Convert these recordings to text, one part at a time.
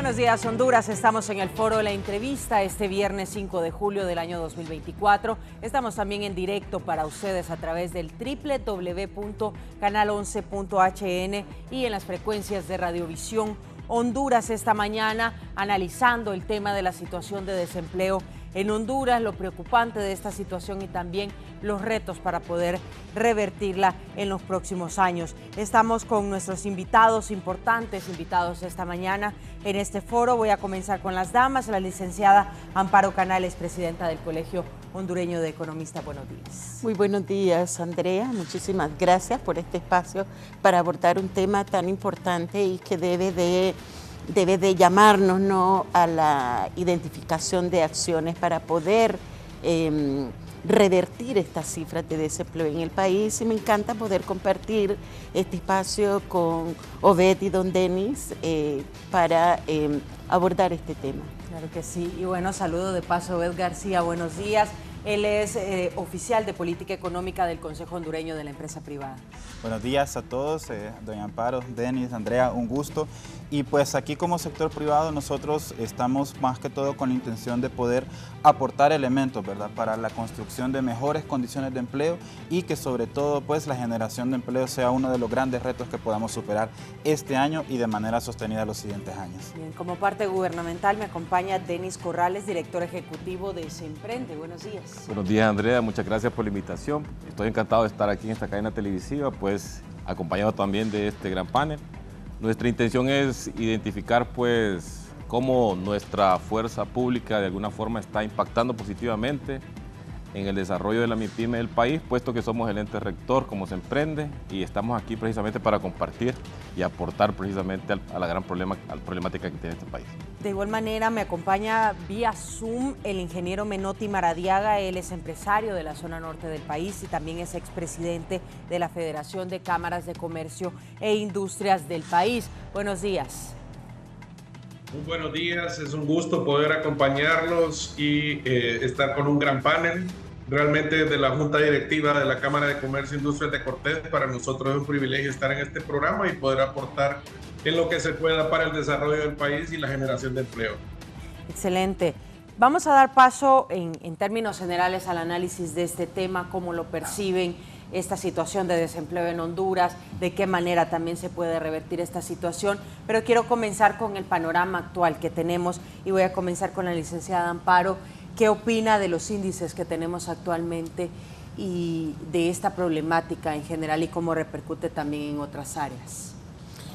Buenos días, Honduras. Estamos en el foro de la entrevista este viernes 5 de julio del año 2024. Estamos también en directo para ustedes a través del www.canal11.hn y en las frecuencias de Radiovisión Honduras esta mañana, analizando el tema de la situación de desempleo en Honduras, lo preocupante de esta situación y también los retos para poder revertirla en los próximos años. Estamos con nuestros importantes invitados esta mañana en este foro. Voy a comenzar con las damas. La licenciada Amparo Canales, presidenta del Colegio Hondureño de Economistas. Buenos días. Muy buenos días, Andrea. Muchísimas gracias por este espacio para abordar un tema tan importante y que debe de llamarnos, ¿no?, a la identificación de acciones para poder revertir estas cifras de desempleo en el país. Y me encanta poder compartir este espacio con Obed y don Denis para abordar este tema. Claro que sí. Y bueno, saludo de paso a Obed García. Buenos días. Él es oficial de política económica del Consejo Hondureño de la Empresa Privada. Buenos días a todos, doña Amparo, Denis, Andrea, un gusto. Y pues aquí como sector privado nosotros estamos más que todo con la intención de poder aportar elementos, ¿verdad?, para la construcción de mejores condiciones de empleo y que sobre todo pues la generación de empleo sea uno de los grandes retos que podamos superar este año y de manera sostenida los siguientes años. Bien, como parte gubernamental me acompaña Denis Corrales, director ejecutivo de SEMPRENDE. Buenos días. Buenos días, Andrea, muchas gracias por la invitación. Estoy encantado de estar aquí en esta cadena televisiva, pues acompañado también de este gran panel. Nuestra intención es identificar pues cómo nuestra fuerza pública de alguna forma está impactando positivamente en el desarrollo de la MIPYME del país, puesto que somos el ente rector como SEMPRENDE y estamos aquí precisamente para compartir y aportar precisamente a la gran problemática que tiene este país. De igual manera me acompaña vía Zoom el ingeniero Menotti Maradiaga. Él es empresario de la zona norte del país y también es expresidente de la Federación de Cámaras de Comercio e Industrias del país. Buenos días. Muy buenos días, es un gusto poder acompañarlos y estar con un gran panel. Realmente de la Junta Directiva de la Cámara de Comercio e Industrias de Cortés, para nosotros es un privilegio estar en este programa y poder aportar en lo que se pueda para el desarrollo del país y la generación de empleo. Excelente. Vamos a dar paso en términos generales al análisis de este tema, cómo lo perciben, esta situación de desempleo en Honduras, de qué manera también se puede revertir esta situación, pero quiero comenzar con el panorama actual que tenemos y voy a comenzar con la licenciada Amparo. ¿Qué opina de los índices que tenemos actualmente y de esta problemática en general y cómo repercute también en otras áreas?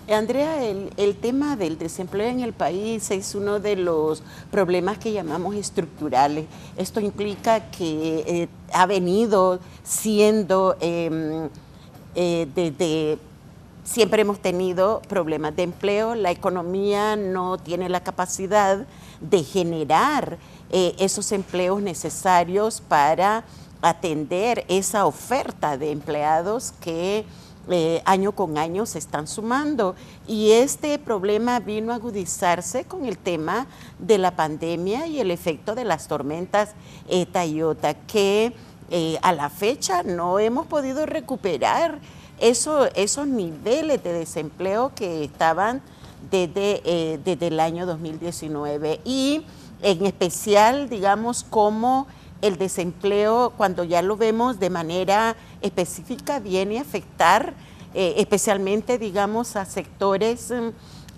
Andrea, el tema del desempleo en el país es uno de los problemas que llamamos estructurales. Esto implica que ha venido siendo, siempre hemos tenido problemas de empleo. La economía no tiene la capacidad de generar esos empleos necesarios para atender esa oferta de empleados que año con año se están sumando, y este problema vino a agudizarse con el tema de la pandemia y el efecto de las tormentas ETA y IOTA, que a la fecha no hemos podido recuperar esos niveles de desempleo que estaban desde el año 2019, y en especial, digamos, como el desempleo, cuando ya lo vemos de manera específica, viene a afectar especialmente, digamos, a sectores,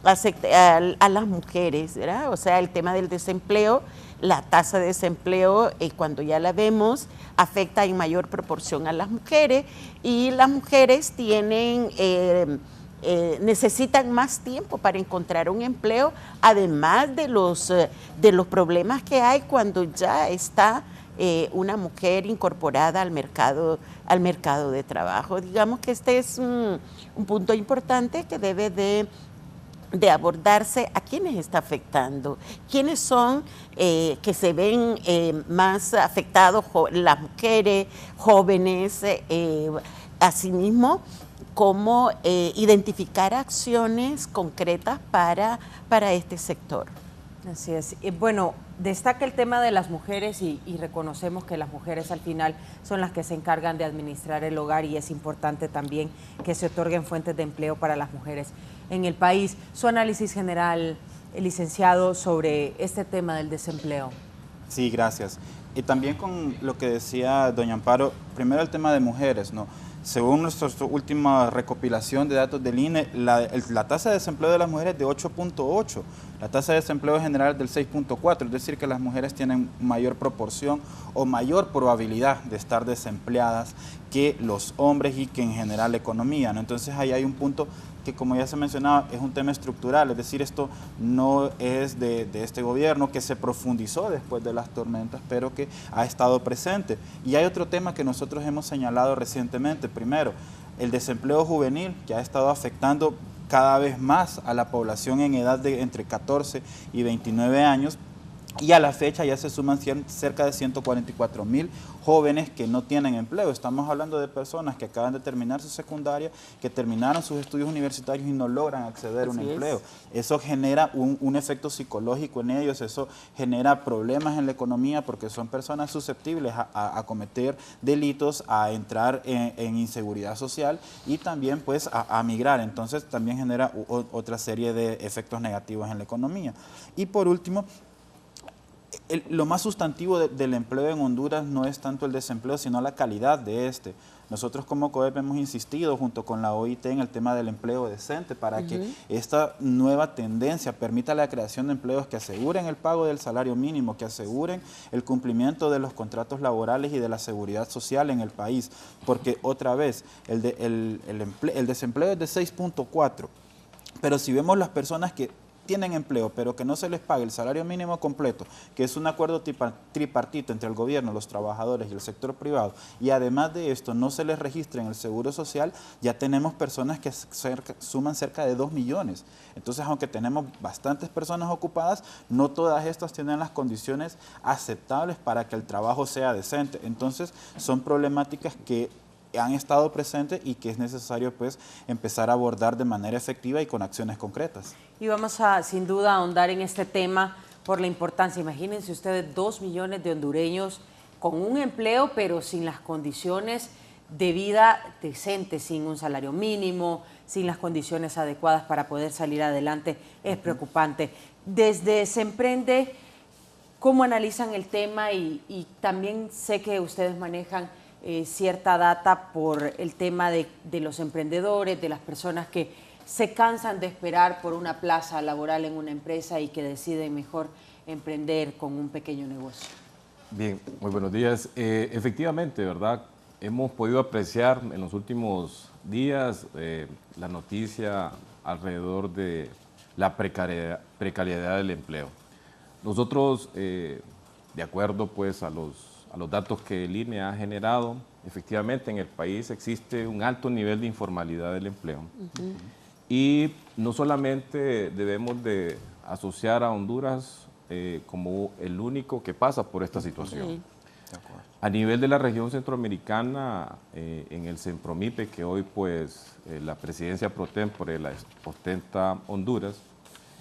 a las mujeres, ¿verdad? O sea, el tema del desempleo, la tasa de desempleo, cuando ya la vemos, afecta en mayor proporción a las mujeres, y las mujeres tienen necesitan más tiempo para encontrar un empleo, además de los problemas que hay cuando ya está una mujer incorporada al mercado de trabajo. Digamos que este es un punto importante que debe de abordarse. ¿A quiénes está afectando? ¿Quiénes son que se ven más afectados? Las mujeres, jóvenes, asimismo, cómo identificar acciones concretas para este sector. Así es. Bueno, destaca el tema de las mujeres y reconocemos que las mujeres al final son las que se encargan de administrar el hogar, y es importante también que se otorguen fuentes de empleo para las mujeres en el país. Su análisis general, licenciado, sobre este tema del desempleo. Sí, gracias. Y también con lo que decía doña Amparo, primero el tema de mujeres, ¿no? Según nuestra última recopilación de datos del INE, la tasa de desempleo de las mujeres es de 8.8, la tasa de desempleo general es del 6.4, es decir, que las mujeres tienen mayor proporción o mayor probabilidad de estar desempleadas que los hombres y que en general la economía, ¿no? Entonces ahí hay un punto que, como ya se mencionaba, es un tema estructural, es decir, esto no es de este gobierno, que se profundizó después de las tormentas, pero que ha estado presente. Y hay otro tema que nosotros hemos señalado recientemente. Primero, el desempleo juvenil, que ha estado afectando cada vez más a la población en edad de entre 14 y 29 años, y a la fecha ya se suman cerca de 144,000 jóvenes que no tienen empleo. Estamos hablando de personas que acaban de terminar su secundaria, que terminaron sus estudios universitarios y no logran acceder a un empleo. Eso genera un efecto psicológico en ellos, eso genera problemas en la economía porque son personas susceptibles a cometer delitos, a entrar en inseguridad social y también pues a migrar. Entonces también genera otra serie de efectos negativos en la economía. Y por último, lo más sustantivo del empleo en Honduras no es tanto el desempleo, sino la calidad de este. Nosotros como COEP hemos insistido junto con la OIT en el tema del empleo decente para que esta nueva tendencia permita la creación de empleos que aseguren el pago del salario mínimo, que aseguren el cumplimiento de los contratos laborales y de la seguridad social en el país. Porque otra vez, el desempleo es de 6.4, pero si vemos las personas que tienen empleo, pero que no se les pague el salario mínimo completo, que es un acuerdo tripartito entre el gobierno, los trabajadores y el sector privado, y además de esto no se les registra en el Seguro Social, ya tenemos personas que suman cerca de 2 millones. Entonces, aunque tenemos bastantes personas ocupadas, no todas estas tienen las condiciones aceptables para que el trabajo sea decente. Entonces, son problemáticas que han estado presentes y que es necesario pues empezar a abordar de manera efectiva y con acciones concretas. Y vamos a sin duda ahondar en este tema por la importancia. Imagínense ustedes 2 millones de hondureños con un empleo pero sin las condiciones de vida decentes, sin un salario mínimo, sin las condiciones adecuadas para poder salir adelante. Es preocupante. Desde Semprende, ¿cómo analizan el tema? Y también sé que ustedes manejan cierta data por el tema de los emprendedores, de las personas que se cansan de esperar por una plaza laboral en una empresa y que deciden mejor emprender con un pequeño negocio. Bien, muy buenos días. Efectivamente, ¿verdad? Hemos podido apreciar en los últimos días la noticia alrededor de la precariedad del empleo. Nosotros, de acuerdo pues a los datos que el INE ha generado, efectivamente en el país existe un alto nivel de informalidad del empleo. Y no solamente debemos de asociar a Honduras como el único que pasa por esta situación. A nivel de la región centroamericana, en el Sempromipe, que hoy pues la presidencia pro tempore la ostenta Honduras,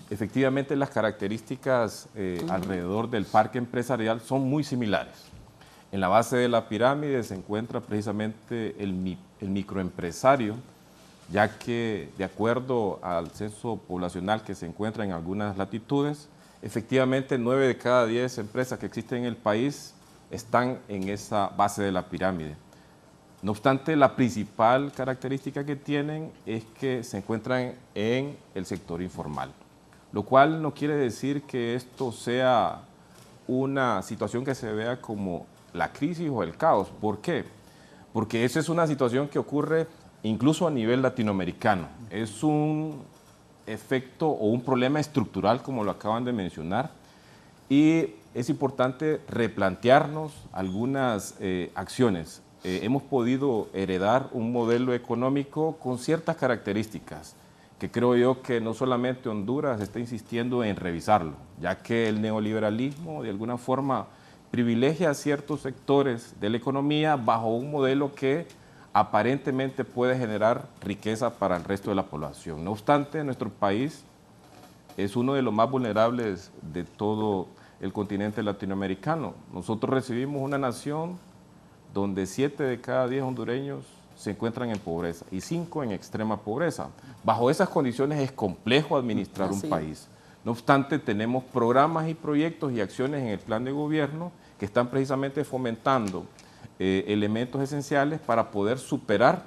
efectivamente las características alrededor del parque empresarial son muy similares. En la base de la pirámide se encuentra precisamente el microempresario, ya que de acuerdo al censo poblacional que se encuentra en algunas latitudes, efectivamente 9 de cada 10 empresas que existen en el país están en esa base de la pirámide. No obstante, la principal característica que tienen es que se encuentran en el sector informal, lo cual no quiere decir que esto sea una situación que se vea como la crisis o el caos. ¿Por qué? Porque esa es una situación que ocurre incluso a nivel latinoamericano. Es un efecto o un problema estructural, como lo acaban de mencionar, y es importante replantearnos algunas acciones. Hemos podido heredar un modelo económico con ciertas características que creo yo que no solamente Honduras está insistiendo en revisarlo, ya que el neoliberalismo de alguna forma privilegia a ciertos sectores de la economía bajo un modelo que aparentemente puede generar riqueza para el resto de la población. No obstante, nuestro país es uno de los más vulnerables de todo el continente latinoamericano. Nosotros recibimos una nación donde 7 de cada 10 hondureños se encuentran en pobreza y 5 en extrema pobreza. Bajo esas condiciones es complejo administrar un país. No obstante, tenemos programas y proyectos y acciones en el plan de gobierno que están precisamente fomentando elementos esenciales para poder superar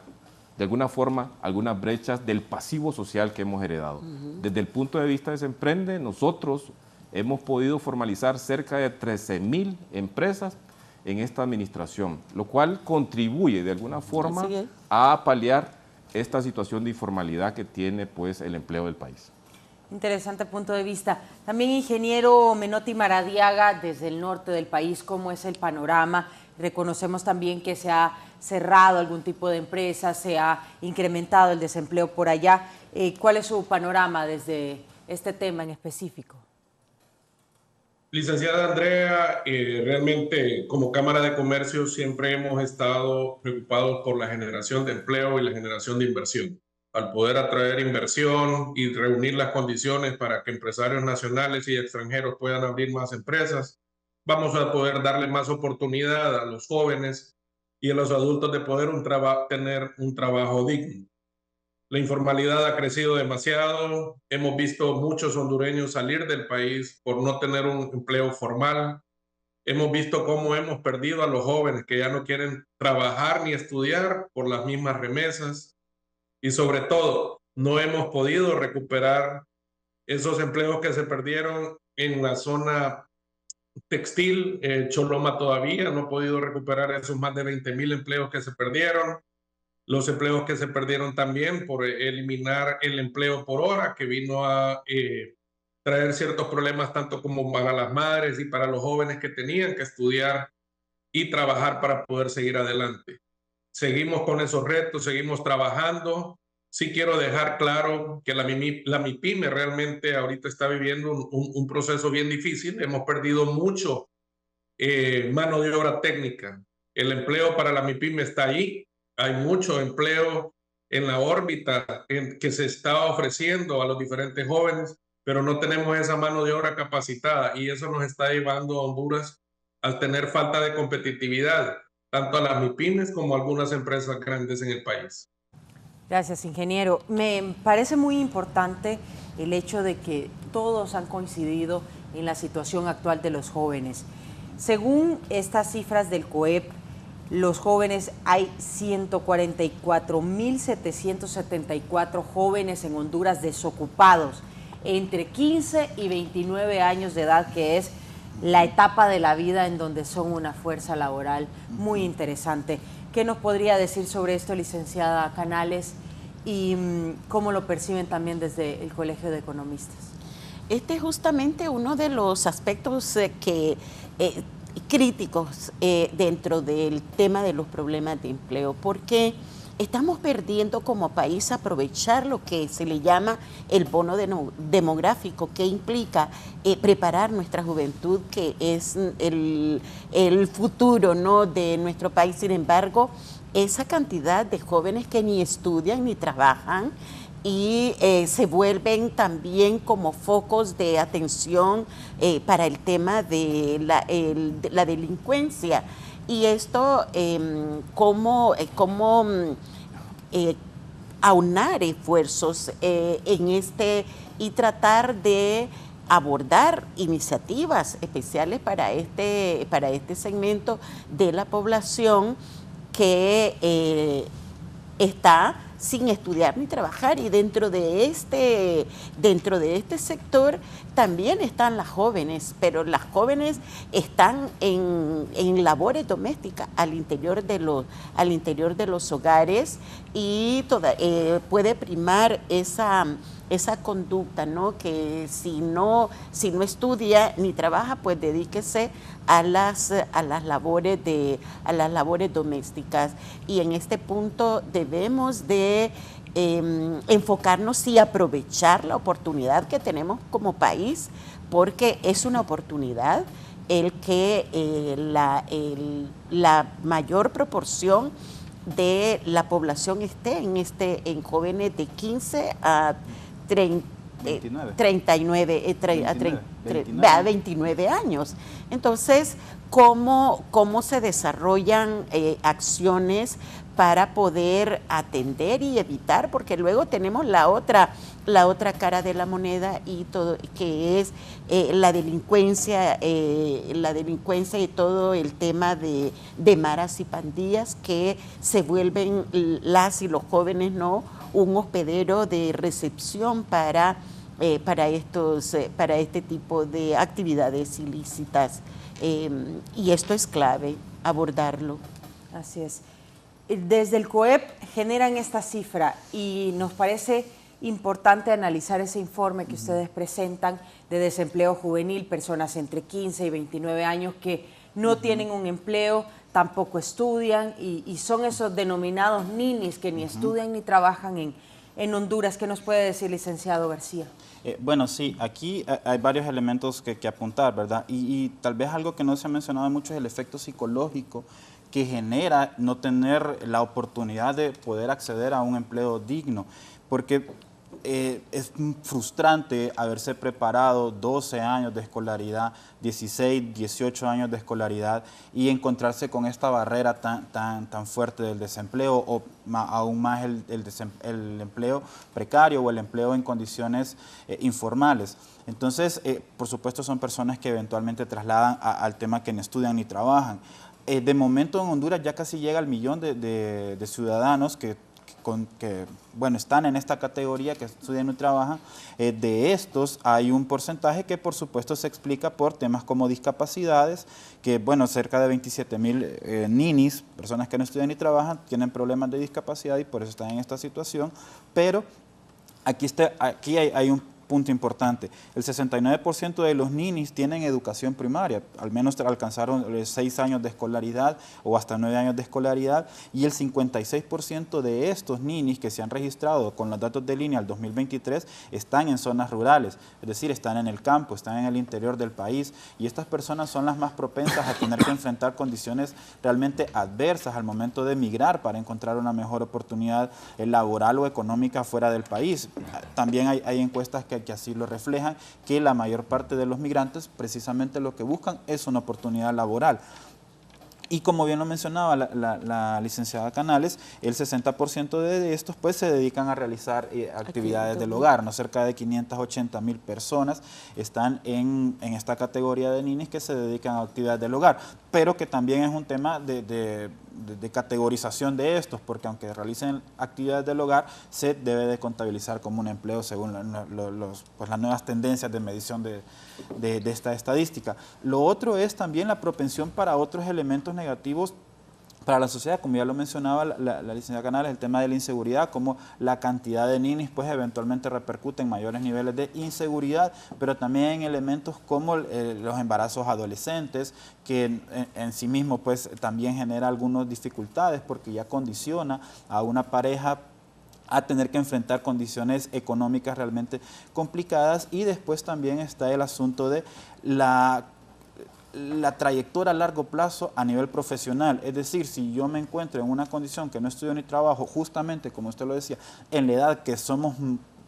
de alguna forma algunas brechas del pasivo social que hemos heredado. Desde el punto de vista de Semprende, nosotros hemos podido formalizar cerca de 13,000 empresas en esta administración, lo cual contribuye de alguna forma a paliar esta situación de informalidad que tiene pues el empleo del país. Interesante punto de vista. También, ingeniero Menotti Maradiaga, desde el norte del país, ¿cómo es el panorama? Reconocemos también que se ha cerrado algún tipo de empresa, se ha incrementado el desempleo por allá. ¿Cuál es su panorama desde este tema en específico? Licenciada Andrea, realmente como Cámara de Comercio siempre hemos estado preocupados por la generación de empleo y la generación de inversión. Al poder atraer inversión y reunir las condiciones para que empresarios nacionales y extranjeros puedan abrir más empresas, vamos a poder darle más oportunidad a los jóvenes y a los adultos de poder tener un trabajo digno. La informalidad ha crecido demasiado. Hemos visto muchos hondureños salir del país por no tener un empleo formal. Hemos visto cómo hemos perdido a los jóvenes que ya no quieren trabajar ni estudiar por las mismas remesas. Y sobre todo, no hemos podido recuperar esos empleos que se perdieron en la zona textil. Choloma todavía no ha podido recuperar esos más de 20,000 empleos que se perdieron. Los empleos que se perdieron también por eliminar el empleo por hora, que vino a traer ciertos problemas tanto como para las madres y para los jóvenes que tenían que estudiar y trabajar para poder seguir adelante. Seguimos con esos retos, seguimos trabajando. Sí quiero dejar claro que la MIPYME realmente ahorita está viviendo un proceso bien difícil. Hemos perdido mucho mano de obra técnica. El empleo para la MIPYME está ahí. Hay mucho empleo en la órbita que se está ofreciendo a los diferentes jóvenes, pero no tenemos esa mano de obra capacitada y eso nos está llevando a Honduras a tener falta de competitividad, tanto a las MIPYMES como a algunas empresas grandes en el país. Gracias, ingeniero. Me parece muy importante el hecho de que todos han coincidido en la situación actual de los jóvenes. Según estas cifras del COEP, los jóvenes, hay 144,774 jóvenes en Honduras desocupados entre 15 y 29 años de edad, que es la etapa de la vida en donde son una fuerza laboral muy interesante. ¿Qué nos podría decir sobre esto, licenciada Canales, y cómo lo perciben también desde el Colegio de Economistas? Este es justamente uno de los aspectos críticos dentro del tema de los problemas de empleo, porque estamos perdiendo como país aprovechar lo que se le llama el bono demográfico, que implica preparar nuestra juventud, que es el futuro, ¿no?, de nuestro país. Sin embargo, esa cantidad de jóvenes que ni estudian ni trabajan y se vuelven también como focos de atención para el tema de la delincuencia. Y esto, cómo aunar esfuerzos en y tratar de abordar iniciativas especiales para este segmento de la población que está sin estudiar ni trabajar, y dentro de este sector también están las jóvenes, pero las jóvenes están en labores domésticas al interior de los hogares, y puede primar esa conducta, ¿no?, que si no estudia ni trabaja, pues dedíquese a las labores domésticas. Y en este punto debemos de enfocarnos y aprovechar la oportunidad que tenemos como país, porque es una oportunidad el que la mayor proporción de la población esté en jóvenes de 15 a 29 años. Entonces, ¿cómo se desarrollan acciones para poder atender y evitar, porque luego tenemos la otra cara de la moneda y todo, que es la delincuencia y todo el tema de maras y pandillas que se vuelven las y los jóvenes, ¿no?, un hospedero de recepción para este tipo de actividades ilícitas. Y esto es clave, abordarlo. Así es. Desde el COEP generan esta cifra y nos parece importante analizar ese informe que ustedes presentan de desempleo juvenil, personas entre 15 y 29 años que no tienen un empleo, tampoco estudian y son esos denominados ninis que ni estudian ni trabajan en Honduras. ¿Qué nos puede decir, licenciado García? Bueno, sí, aquí hay varios elementos que apuntar, ¿verdad? Y tal vez algo que no se ha mencionado mucho es el efecto psicológico que genera no tener la oportunidad de poder acceder a un empleo digno, porque es frustrante haberse preparado 12 años de escolaridad, 16, 18 años de escolaridad y encontrarse con esta barrera tan fuerte del desempleo o aún más el empleo precario o el empleo en condiciones informales. Entonces, por supuesto, son personas que eventualmente trasladan al tema que ni estudian ni trabajan. De momento en Honduras ya casi llega al 1 millón de ciudadanos que están en esta categoría, que estudian y trabajan. De estos hay un porcentaje que por supuesto se explica por temas como discapacidades, que cerca de 27,000 ninis, personas que no estudian ni trabajan, tienen problemas de discapacidad y por eso están en esta situación. Pero aquí hay un punto importante, el 69% de los ninis tienen educación primaria, al menos alcanzaron 6 años de escolaridad o hasta 9 años de escolaridad, y el 56% de estos ninis que se han registrado con los datos del INE al 2023 están en zonas rurales, es decir, están en el campo, están en el interior del país, y estas personas son las más propensas a tener que enfrentar condiciones realmente adversas al momento de emigrar para encontrar una mejor oportunidad laboral o económica fuera del país. También hay encuestas que así lo reflejan, que la mayor parte de los migrantes precisamente lo que buscan es una oportunidad laboral. Y como bien lo mencionaba la licenciada Canales, el 60% de estos pues se dedican a realizar actividades del hogar, ¿no? Cerca de 580,000 personas están en esta categoría de ninis que se dedican a actividades del hogar, pero que también es un tema de categorización de estos, porque aunque realicen actividades del hogar, se debe de contabilizar como un empleo según las nuevas tendencias de medición de esta estadística. Lo otro es también la propensión para otros elementos negativos para la sociedad, como ya lo mencionaba la licenciada Canales, el tema de la inseguridad, como la cantidad de ninis pues eventualmente repercute en mayores niveles de inseguridad, pero también en elementos como los embarazos adolescentes, que en sí mismo pues también genera algunas dificultades porque ya condiciona a una pareja a tener que enfrentar condiciones económicas realmente complicadas. Y después también está el asunto de la trayectoria a largo plazo a nivel profesional, es decir, si yo me encuentro en una condición que no estudio ni trabajo, justamente como usted lo decía, en la edad que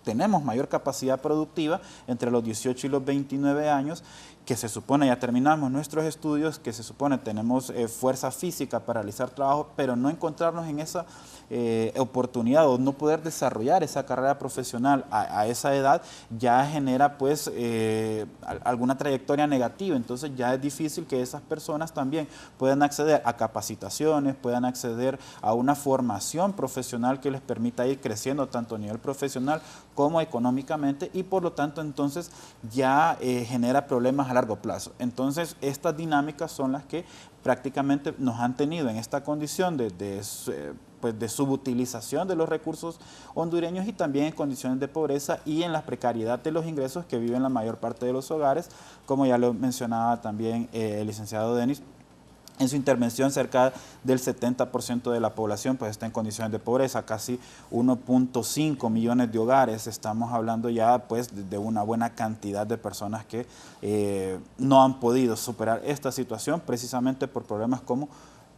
tenemos mayor capacidad productiva, entre los 18 y los 29 años, que se supone ya terminamos nuestros estudios, que se supone tenemos fuerza física para realizar trabajo, pero no encontrarnos en esa oportunidad o no poder desarrollar esa carrera profesional a esa edad, ya genera pues alguna trayectoria negativa. Entonces ya es difícil que esas personas también puedan acceder a capacitaciones, puedan acceder a una formación profesional que les permita ir creciendo tanto a nivel profesional como económicamente, y por lo tanto entonces ya genera problemas a largo plazo. Entonces estas dinámicas son las que prácticamente nos han tenido en esta condición de subutilización de los recursos hondureños y también en condiciones de pobreza y en la precariedad de los ingresos que viven la mayor parte de los hogares, como ya lo mencionaba también el licenciado Denis. En su intervención, cerca del 70% de la población pues está en condiciones de pobreza, casi 1.5 millones de hogares. Estamos hablando ya pues de una buena cantidad de personas que no han podido superar esta situación precisamente por problemas como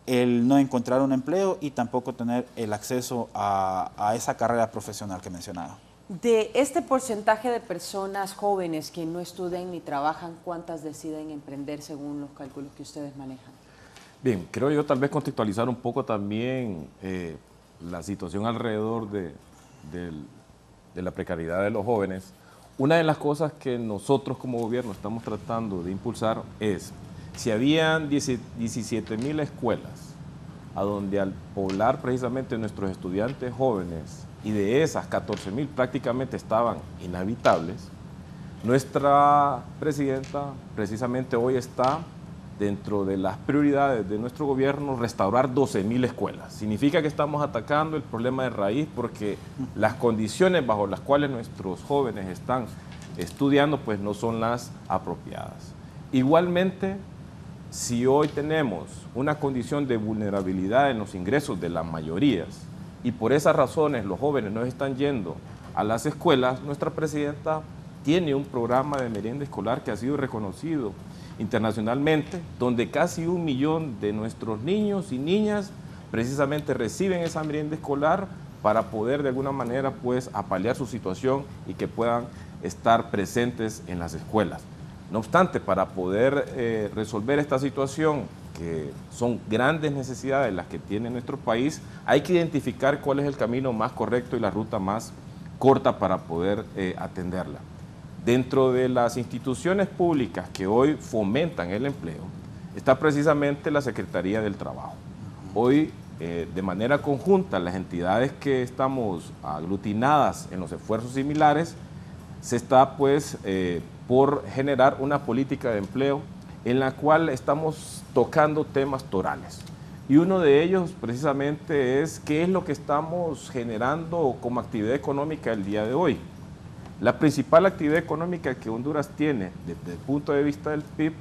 el no encontrar un empleo y tampoco tener el acceso a esa carrera profesional que mencionaba. De este porcentaje de personas jóvenes que no estudian ni trabajan, ¿cuántas deciden emprender según los cálculos que ustedes manejan? Bien, creo yo tal vez contextualizar un poco también la situación alrededor de la precariedad de los jóvenes. Una de las cosas que nosotros como gobierno estamos tratando de impulsar es, si habían 17.000 escuelas a donde al poblar precisamente nuestros estudiantes jóvenes, y de esas 14.000 prácticamente estaban inhabitables, nuestra presidenta precisamente hoy está dentro de las prioridades de nuestro gobierno restaurar 12.000 escuelas. Significa que estamos atacando el problema de raíz porque las condiciones bajo las cuales nuestros jóvenes están estudiando pues no son las apropiadas. Igualmente, si hoy tenemos una condición de vulnerabilidad en los ingresos de las mayorías y por esas razones los jóvenes no están yendo a las escuelas, nuestra presidenta tiene un programa de merienda escolar que ha sido reconocido internacionalmente, donde casi 1 millón de nuestros niños y niñas precisamente reciben esa merienda escolar para poder de alguna manera pues apalear su situación y que puedan estar presentes en las escuelas. No obstante, para poder resolver esta situación, que son grandes necesidades las que tiene nuestro país, hay que identificar cuál es el camino más correcto y la ruta más corta para poder atenderla. Dentro de las instituciones públicas que hoy fomentan el empleo, está precisamente la Secretaría del Trabajo. Hoy, de manera conjunta, las entidades que estamos aglutinadas en los esfuerzos similares, se está pues por generar una política de empleo en la cual estamos tocando temas torales. Y uno de ellos precisamente es qué es lo que estamos generando como actividad económica el día de hoy. La principal actividad económica que Honduras tiene desde el punto de vista del PIB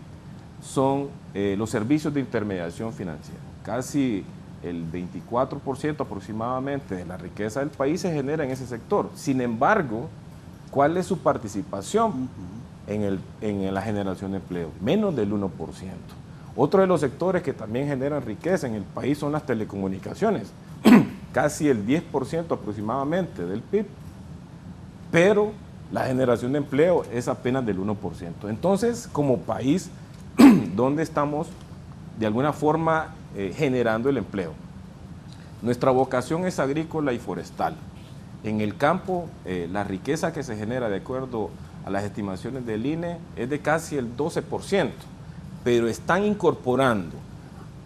son los servicios de intermediación financiera. Casi el 24% aproximadamente de la riqueza del país se genera en ese sector. Sin embargo, ¿cuál es su participación en la generación de empleo? Menos del 1%. Otro de los sectores que también generan riqueza en el país son las telecomunicaciones, casi el 10% aproximadamente del PIB, pero la generación de empleo es apenas del 1%. Entonces, como país, ¿dónde estamos de alguna forma generando el empleo? Nuestra vocación es agrícola y forestal. En el campo, la riqueza que se genera, de acuerdo a las estimaciones del INE, es de casi el 12%, pero están incorporando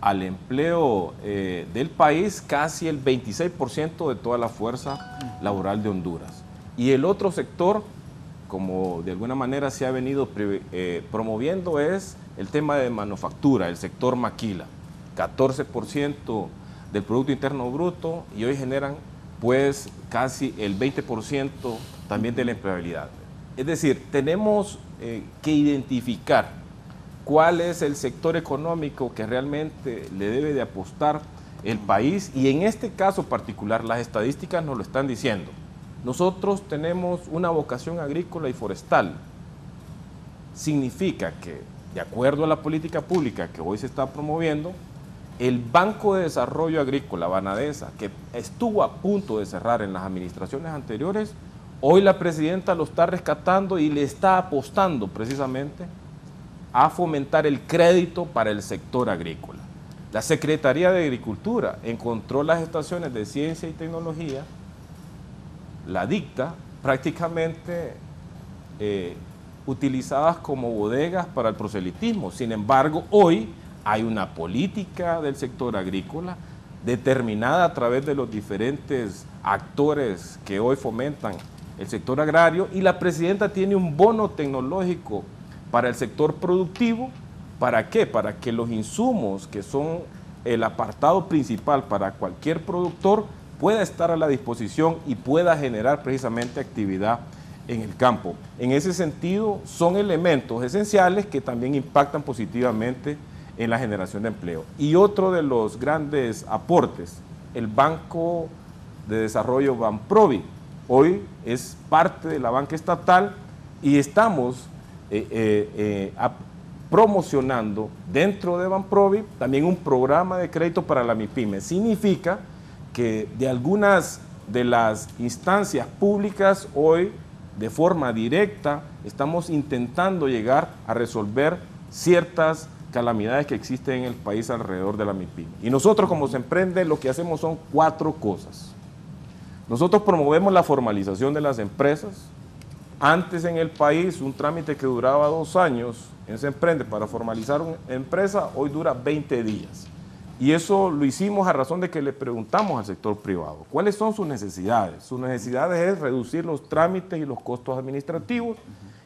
al empleo del país casi el 26% de toda la fuerza laboral de Honduras. Y el otro sector, como de alguna manera se ha venido promoviendo, es el tema de manufactura, el sector maquila. 14% del Producto Interno Bruto y hoy generan pues casi el 20% también de la empleabilidad. Es decir, tenemos que identificar cuál es el sector económico que realmente le debe de apostar el país y en este caso particular las estadísticas nos lo están diciendo. Nosotros tenemos una vocación agrícola y forestal. Significa que, de acuerdo a la política pública que hoy se está promoviendo, el Banco de Desarrollo Agrícola, Banadesa, que estuvo a punto de cerrar en las administraciones anteriores, hoy la presidenta lo está rescatando y le está apostando precisamente a fomentar el crédito para el sector agrícola. La Secretaría de Agricultura encontró las estaciones de ciencia y tecnología, la dicta, prácticamente utilizadas como bodegas para el proselitismo. Sin embargo, hoy hay una política del sector agrícola determinada a través de los diferentes actores que hoy fomentan el sector agrario y la presidenta tiene un bono tecnológico para el sector productivo. ¿Para qué? Para que los insumos que son el apartado principal para cualquier productor pueda estar a la disposición y pueda generar precisamente actividad en el campo. En ese sentido, son elementos esenciales que también impactan positivamente en la generación de empleo. Y otro de los grandes aportes, el Banco de Desarrollo Banprovi, hoy es parte de la banca estatal y estamos promocionando dentro de Banprovi también un programa de crédito para la MIPYME. Significa que de algunas de las instancias públicas hoy, de forma directa, estamos intentando llegar a resolver ciertas calamidades que existen en el país alrededor de la MIPYME. Y nosotros como Semprende lo que hacemos son 4 cosas. Nosotros promovemos la formalización de las empresas. Antes en el país un trámite que duraba 2 años en Semprende para formalizar una empresa, hoy dura 20 días. Y eso lo hicimos a razón de que le preguntamos al sector privado, ¿cuáles son sus necesidades? Sus necesidades es reducir los trámites y los costos administrativos,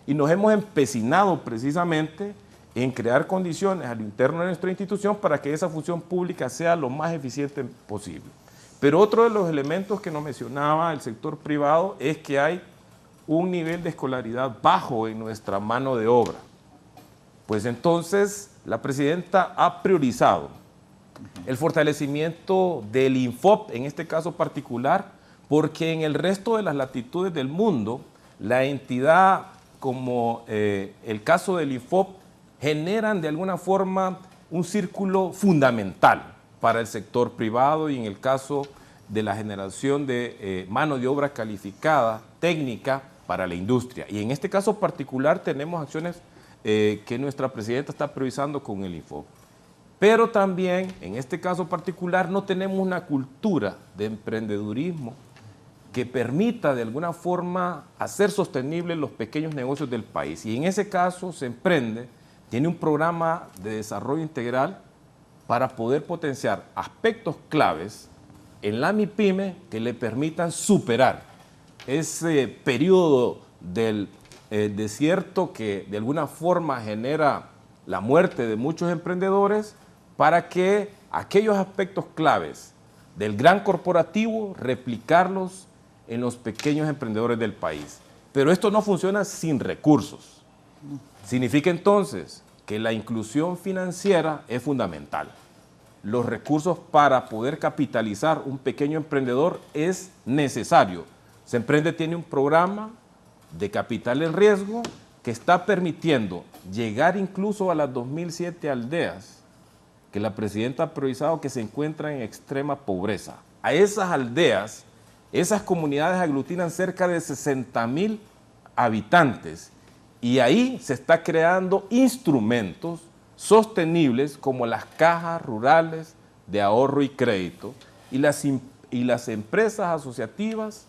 y nos hemos empecinado precisamente en crear condiciones al interno de nuestra institución para que esa función pública sea lo más eficiente posible. Pero otro de los elementos que nos mencionaba el sector privado es que hay un nivel de escolaridad bajo en nuestra mano de obra. Pues entonces la presidenta ha priorizado el fortalecimiento del INFOP, en este caso particular, porque en el resto de las latitudes del mundo, la entidad como el caso del INFOP generan de alguna forma un círculo fundamental para el sector privado y en el caso de la generación de mano de obra calificada, técnica, para la industria. Y en este caso particular tenemos acciones que nuestra presidenta está priorizando con el INFOP. Pero también, en este caso particular, no tenemos una cultura de emprendedurismo que permita de alguna forma hacer sostenibles los pequeños negocios del país. Y en ese caso, Semprende tiene un programa de desarrollo integral para poder potenciar aspectos claves en la MIPYME que le permitan superar ese periodo del desierto que de alguna forma genera la muerte de muchos emprendedores, para que aquellos aspectos claves del gran corporativo replicarlos en los pequeños emprendedores del país. Pero esto no funciona sin recursos. Significa entonces que la inclusión financiera es fundamental. Los recursos para poder capitalizar un pequeño emprendedor es necesario. Semprende tiene un programa de capital en riesgo que está permitiendo llegar incluso a las 2007 aldeas que la presidenta ha priorizado que se encuentran en extrema pobreza. A esas aldeas, esas comunidades aglutinan cerca de 60,000 habitantes y ahí se está creando instrumentos sostenibles como las cajas rurales de ahorro y crédito y las empresas asociativas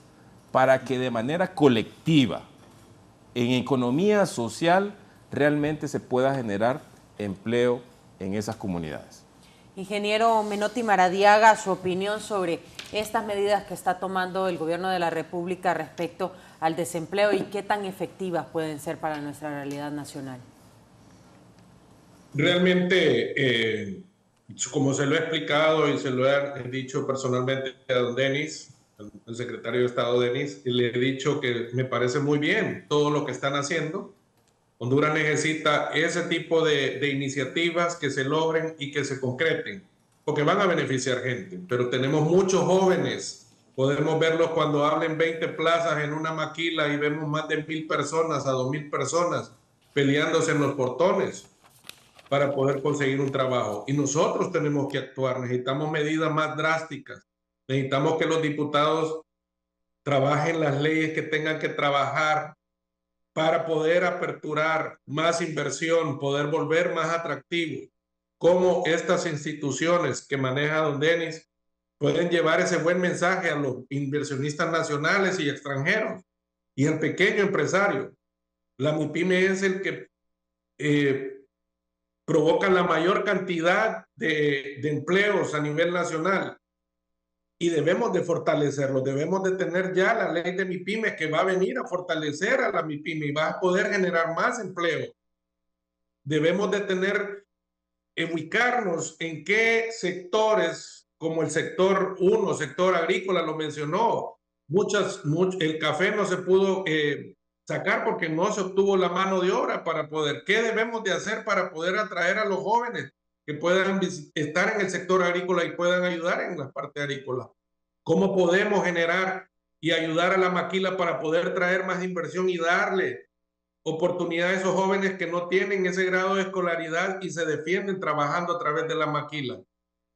para que de manera colectiva, en economía social, realmente se pueda generar empleo en esas comunidades. Ingeniero Menotti Maradiaga, su opinión sobre estas medidas que está tomando el gobierno de la República respecto al desempleo y qué tan efectivas pueden ser para nuestra realidad nacional. Realmente, como se lo he explicado y se lo he dicho personalmente a don Denis, el secretario de Estado Denis, le he dicho que me parece muy bien todo lo que están haciendo. Honduras necesita ese tipo de iniciativas que se logren y que se concreten, porque van a beneficiar gente, pero tenemos muchos jóvenes, podemos verlos cuando hablen 20 plazas en una maquila y vemos más de 1,000 personas a 2,000 personas peleándose en los portones para poder conseguir un trabajo. Y nosotros tenemos que actuar, necesitamos medidas más drásticas, necesitamos que los diputados trabajen las leyes que tengan que trabajar para poder aperturar más inversión, poder volver más atractivo, cómo estas instituciones que maneja don Denis pueden llevar ese buen mensaje a los inversionistas nacionales y extranjeros y al pequeño empresario. La MIPYME es el que provoca la mayor cantidad de empleos a nivel nacional y debemos de fortalecerlo, debemos de tener ya la ley de MIPYME que va a venir a fortalecer a la MIPYME y va a poder generar más empleo. Debemos de ubicarnos en qué sectores, como el sector 1, sector agrícola, lo mencionó, el café no se pudo sacar porque no se obtuvo la mano de obra para poder. ¿Qué debemos de hacer para poder atraer a los jóvenes que puedan estar en el sector agrícola y puedan ayudar en la parte agrícola? ¿Cómo podemos generar y ayudar a la maquila para poder traer más inversión y darle oportunidad a esos jóvenes que no tienen ese grado de escolaridad y se defienden trabajando a través de la maquila?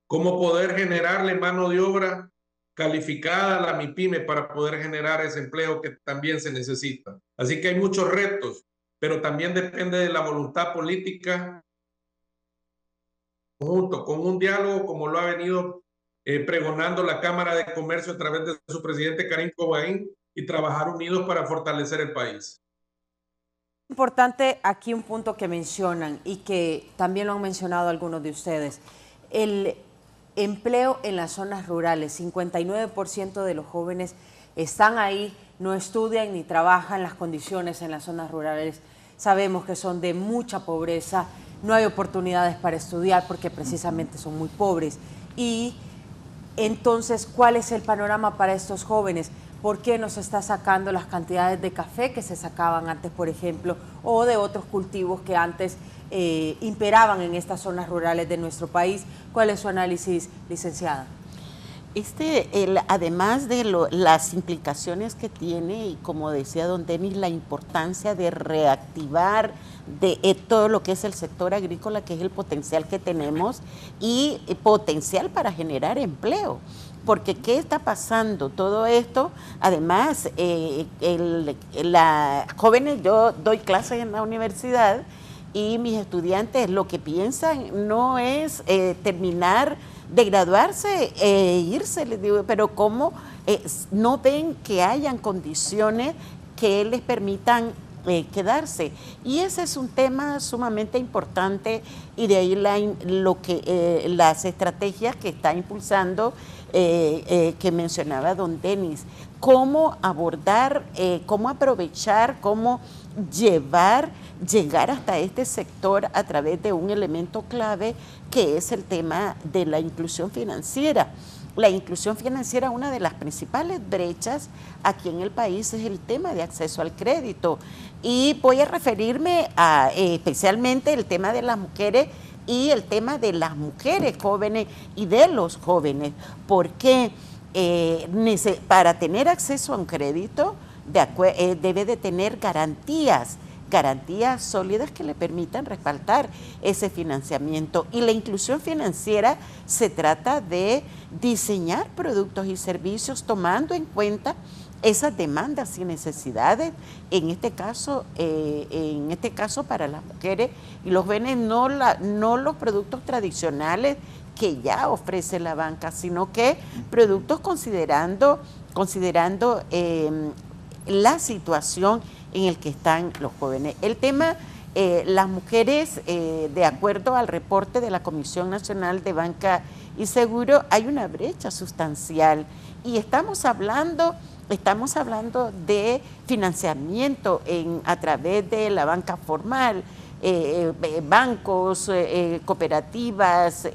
¿Cómo poder generarle mano de obra calificada a la MIPYME para poder generar ese empleo que también se necesita? Así que hay muchos retos, pero también depende de la voluntad política conjunto, con un diálogo como lo ha venido pregonando la Cámara de Comercio a través de su presidente Karim Cobain, y trabajar unidos para fortalecer el país. Importante aquí un punto que mencionan y que también lo han mencionado algunos de ustedes, el empleo en las zonas rurales. 59% de los jóvenes están ahí, no estudian ni trabajan. Las condiciones en las zonas rurales sabemos que son de mucha pobreza, no hay oportunidades para estudiar porque precisamente son muy pobres. Y entonces, ¿cuál es el panorama para estos jóvenes? ¿Por qué no se está sacando las cantidades de café que se sacaban antes, por ejemplo, o de otros cultivos que antes imperaban en estas zonas rurales de nuestro país? ¿Cuál es su análisis, licenciada? Además de las implicaciones que tiene, y como decía don Denis, la importancia de reactivar todo lo que es el sector agrícola, que es el potencial que tenemos, y potencial para generar empleo. Porque ¿qué está pasando? Todo esto, además, jóvenes, yo doy clases en la universidad y mis estudiantes lo que piensan no es terminar de graduarse e irse, les digo, pero ¿cómo no ven que hayan condiciones que les permitan quedarse? Y ese es un tema sumamente importante, y de ahí las estrategias que está impulsando, que mencionaba don Denis, cómo abordar, cómo aprovechar, cómo llegar hasta este sector a través de un elemento clave, que es el tema de la inclusión financiera. La inclusión financiera, una de las principales brechas aquí en el país, es el tema de acceso al crédito. Y voy a referirme a especialmente el tema de las mujeres y el tema de las mujeres jóvenes y de los jóvenes, porque para tener acceso a un crédito debe de tener garantías sólidas que le permitan respaldar ese financiamiento. Y la inclusión financiera se trata de diseñar productos y servicios tomando en cuenta esas demandas y necesidades, en este caso para las mujeres y los jóvenes, no los productos tradicionales que ya ofrece la banca, sino que productos considerando la situación en el que están los jóvenes. El tema, las mujeres, de acuerdo al reporte de la Comisión Nacional de Banca y Seguro, hay una brecha sustancial, y estamos hablando de financiamiento a través de la banca formal, bancos, cooperativas,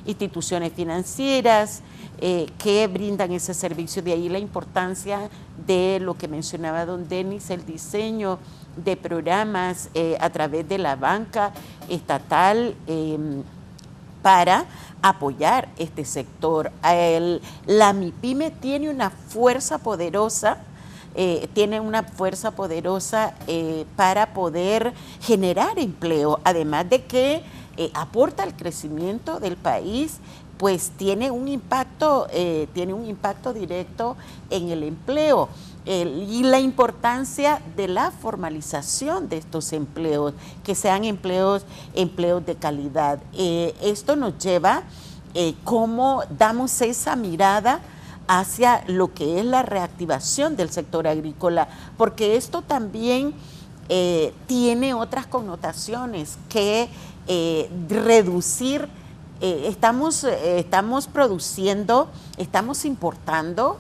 instituciones financieras que brindan ese servicio. De ahí la importancia de lo que mencionaba don Denis, el diseño de programas a través de la banca estatal para apoyar este sector. La MIPYME tiene una fuerza poderosa, para poder generar empleo, además de que aporta al crecimiento del país, pues tiene un impacto directo en el empleo. Y la importancia de la formalización de estos empleos, que sean empleos de calidad. Esto nos lleva cómo damos esa mirada hacia lo que es la reactivación del sector agrícola, porque esto también tiene otras connotaciones que reducir. Estamos produciendo, estamos importando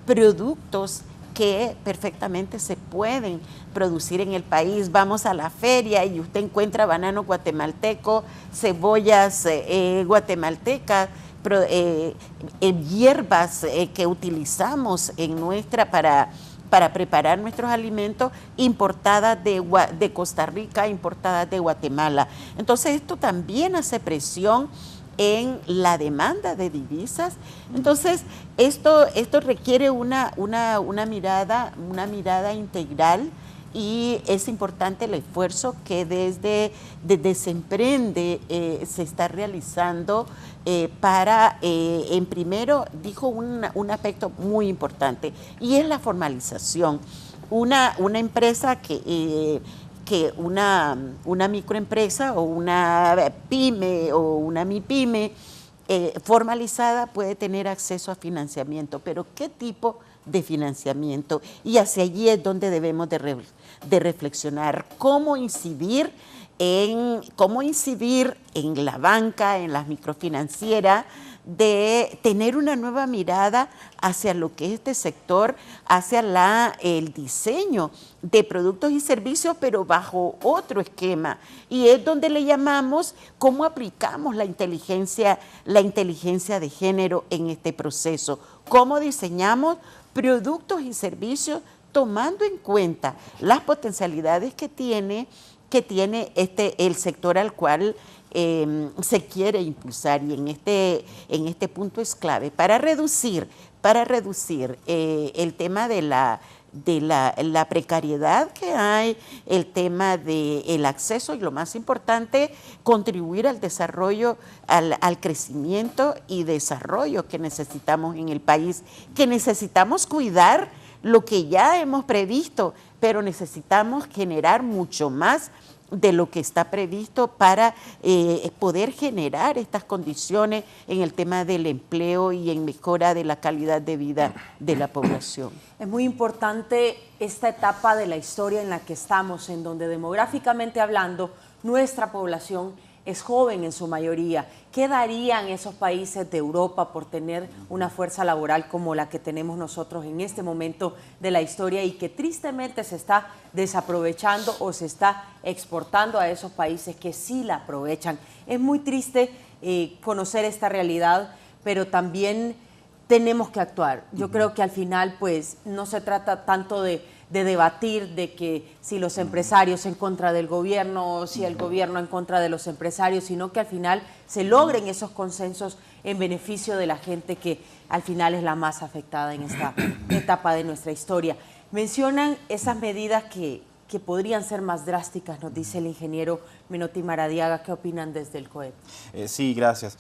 productos que perfectamente se pueden producir en el país. Vamos a la feria y usted encuentra banano guatemalteco, cebollas guatemaltecas, hierbas que utilizamos para preparar nuestros alimentos, importadas de Costa Rica, importadas de Guatemala. Entonces esto también hace presión en la demanda de divisas. Entonces esto requiere una mirada integral, y es importante el esfuerzo que desde Semprende se está realizando para, en primero, dijo un aspecto muy importante, y es la formalización. Una empresa que que una microempresa o una pyme o una MIPYME formalizada puede tener acceso a financiamiento, pero ¿qué tipo de financiamiento? Y hacia allí es donde debemos de reflexionar, cómo incidir en la banca, en las microfinancieras, de tener una nueva mirada hacia lo que es este sector, hacia el diseño de productos y servicios, pero bajo otro esquema. Y es donde le llamamos cómo aplicamos la inteligencia de género en este proceso, cómo diseñamos productos y servicios tomando en cuenta las potencialidades que tiene el sector al cual se quiere impulsar, y en este punto es clave para reducir el tema de la precariedad que hay, el tema del acceso y, lo más importante, contribuir al desarrollo, al crecimiento y desarrollo que necesitamos en el país, que necesitamos cuidar lo que ya hemos previsto, pero necesitamos generar mucho más de lo que está previsto para poder generar estas condiciones en el tema del empleo y en mejora de la calidad de vida de la población. Es muy importante esta etapa de la historia en la que estamos, en donde demográficamente hablando, nuestra población es joven en su mayoría. ¿Qué darían esos países de Europa por tener una fuerza laboral como la que tenemos nosotros en este momento de la historia y que tristemente se está desaprovechando o se está exportando a esos países que sí la aprovechan? Es muy triste conocer esta realidad, pero también tenemos que actuar. Yo creo que al final pues no se trata tanto de debatir de que si los empresarios en contra del gobierno o si el gobierno en contra de los empresarios, sino que al final se logren esos consensos en beneficio de la gente que al final es la más afectada en esta etapa de nuestra historia. Mencionan esas medidas que podrían ser más drásticas, nos dice el ingeniero Menotti Maradiaga. ¿Qué opinan desde el COEP? Sí, gracias.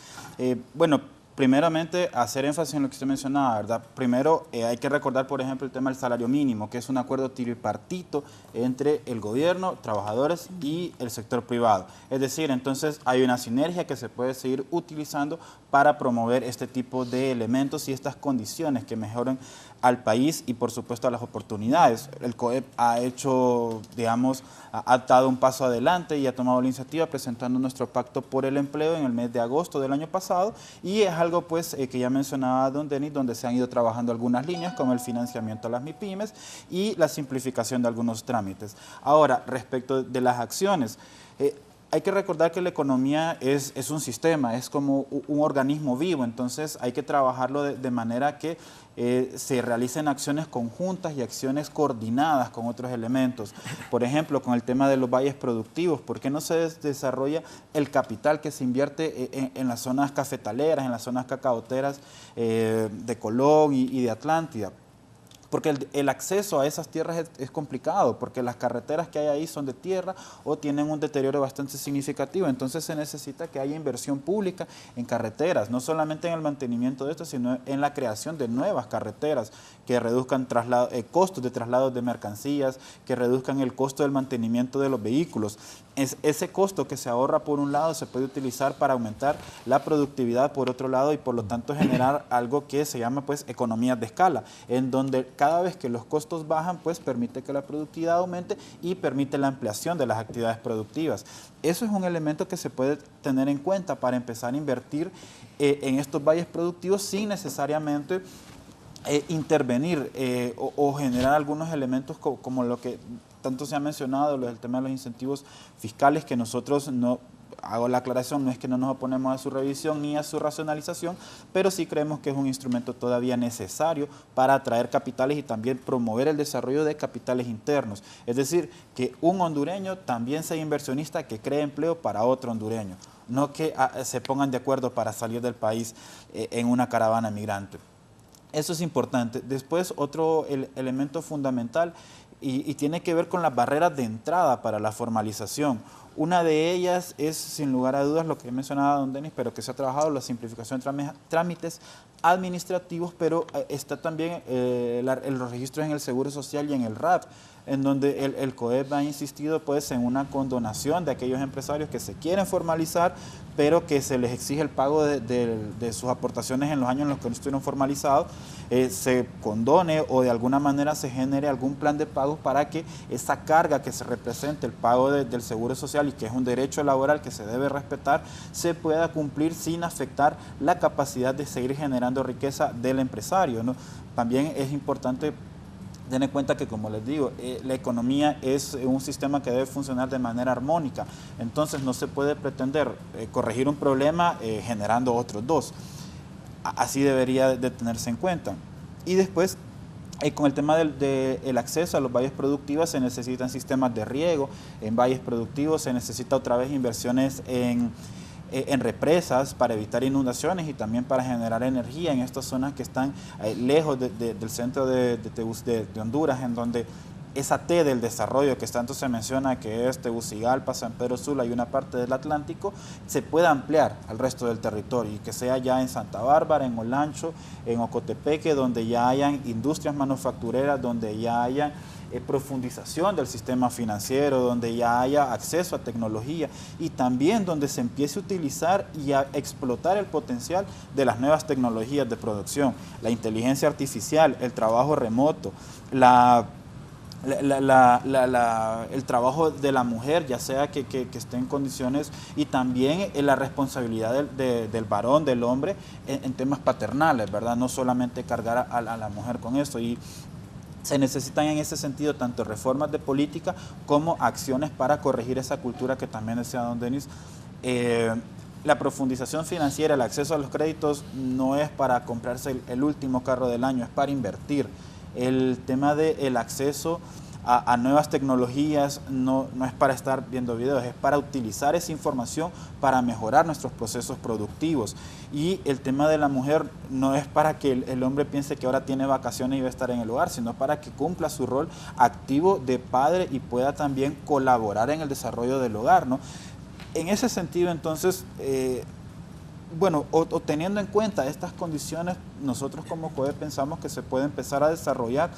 Bueno, primeramente, hacer énfasis en lo que usted mencionaba, ¿verdad? Primero, hay que recordar, por ejemplo, el tema del salario mínimo, que es un acuerdo tripartito entre el gobierno, trabajadores y el sector privado. Es decir, entonces hay una sinergia que se puede seguir utilizando para promover este tipo de elementos y estas condiciones que mejoren al país y, por supuesto, a las oportunidades. El COEP ha hecho, digamos, ha dado un paso adelante y ha tomado la iniciativa presentando nuestro pacto por el empleo en el mes de agosto del año pasado, y es algo pues que ya mencionaba don Denis, donde se han ido trabajando algunas líneas como el financiamiento a las MIPYMES y la simplificación de algunos trámites. Ahora, respecto de las acciones, hay que recordar que la economía es un sistema, es como un organismo vivo, entonces hay que trabajarlo de manera que se realicen acciones conjuntas y acciones coordinadas con otros elementos. Por ejemplo, con el tema de los valles productivos, ¿por qué no se desarrolla el capital que se invierte en las zonas cafetaleras, en las zonas cacaoteras de Colón y de Atlántida? Porque el acceso a esas tierras es complicado, porque las carreteras que hay ahí son de tierra o tienen un deterioro bastante significativo. Entonces se necesita que haya inversión pública en carreteras, no solamente en el mantenimiento de estas, sino en la creación de nuevas carreteras que reduzcan costos de traslados de mercancías, que reduzcan el costo del mantenimiento de los vehículos. Ese costo que se ahorra por un lado se puede utilizar para aumentar la productividad por otro lado y por lo tanto generar algo que se llama pues economías de escala, en donde cada vez que los costos bajan pues permite que la productividad aumente y permite la ampliación de las actividades productivas. Eso es un elemento que se puede tener en cuenta para empezar a invertir en estos valles productivos sin necesariamente intervenir o generar algunos elementos como lo que tanto se ha mencionado, el tema de los incentivos fiscales, que nosotros no, hago la aclaración, no es que no nos oponemos a su revisión ni a su racionalización, pero sí creemos que es un instrumento todavía necesario para atraer capitales y también promover el desarrollo de capitales internos. Es decir, que un hondureño también sea inversionista que cree empleo para otro hondureño, no que se pongan de acuerdo para salir del país en una caravana migrante. Eso es importante. Después, otro elemento fundamental y tiene que ver con las barreras de entrada para la formalización. Una de ellas es, sin lugar a dudas, lo que mencionaba don Denis, pero que se ha trabajado, la simplificación de trámites administrativos, pero está también los registros en el Seguro Social y en el RAP. en donde el COEP ha insistido pues en una condonación de aquellos empresarios que se quieren formalizar, pero que se les exige el pago de sus aportaciones en los años en los que no estuvieron formalizados, se condone o de alguna manera se genere algún plan de pagos para que esa carga que se represente, el pago del seguro social y que es un derecho laboral que se debe respetar, se pueda cumplir sin afectar la capacidad de seguir generando riqueza del empresario, ¿no? También es importante tener en cuenta que, como les digo, la economía es un sistema que debe funcionar de manera armónica. Entonces no se puede pretender corregir un problema generando otros dos. Así debería de tenerse en cuenta. Y después, con el tema del acceso a los valles productivos, se necesitan sistemas de riego. En valles productivos se necesita otra vez inversiones en represas para evitar inundaciones y también para generar energía en estas zonas que están lejos del centro de Honduras, en donde esa T del desarrollo que tanto se menciona, que es Tegucigalpa, San Pedro Sula y una parte del Atlántico, se pueda ampliar al resto del territorio y que sea ya en Santa Bárbara, en Olancho, en Ocotepeque, donde ya hayan industrias manufactureras, donde ya haya profundización del sistema financiero, donde ya haya acceso a tecnología y también donde se empiece a utilizar y a explotar el potencial de las nuevas tecnologías de producción, la inteligencia artificial, el trabajo remoto, el trabajo de la mujer, ya sea que esté en condiciones, y también la responsabilidad del varón, del hombre, en temas paternales, ¿verdad? No solamente cargar a la mujer con eso. Y se necesitan en ese sentido tanto reformas de política como acciones para corregir esa cultura que también decía don Denis. La profundización financiera, el acceso a los créditos no es para comprarse el último carro del año, es para invertir. El tema del acceso a nuevas tecnologías no es para estar viendo videos, es para utilizar esa información para mejorar nuestros procesos productivos. Y el tema de la mujer no es para que el hombre piense que ahora tiene vacaciones y va a estar en el hogar, sino para que cumpla su rol activo de padre y pueda también colaborar en el desarrollo del hogar, ¿no? En ese sentido, entonces, bueno, teniendo en cuenta estas condiciones, nosotros como COE pensamos que se puede empezar a desarrollar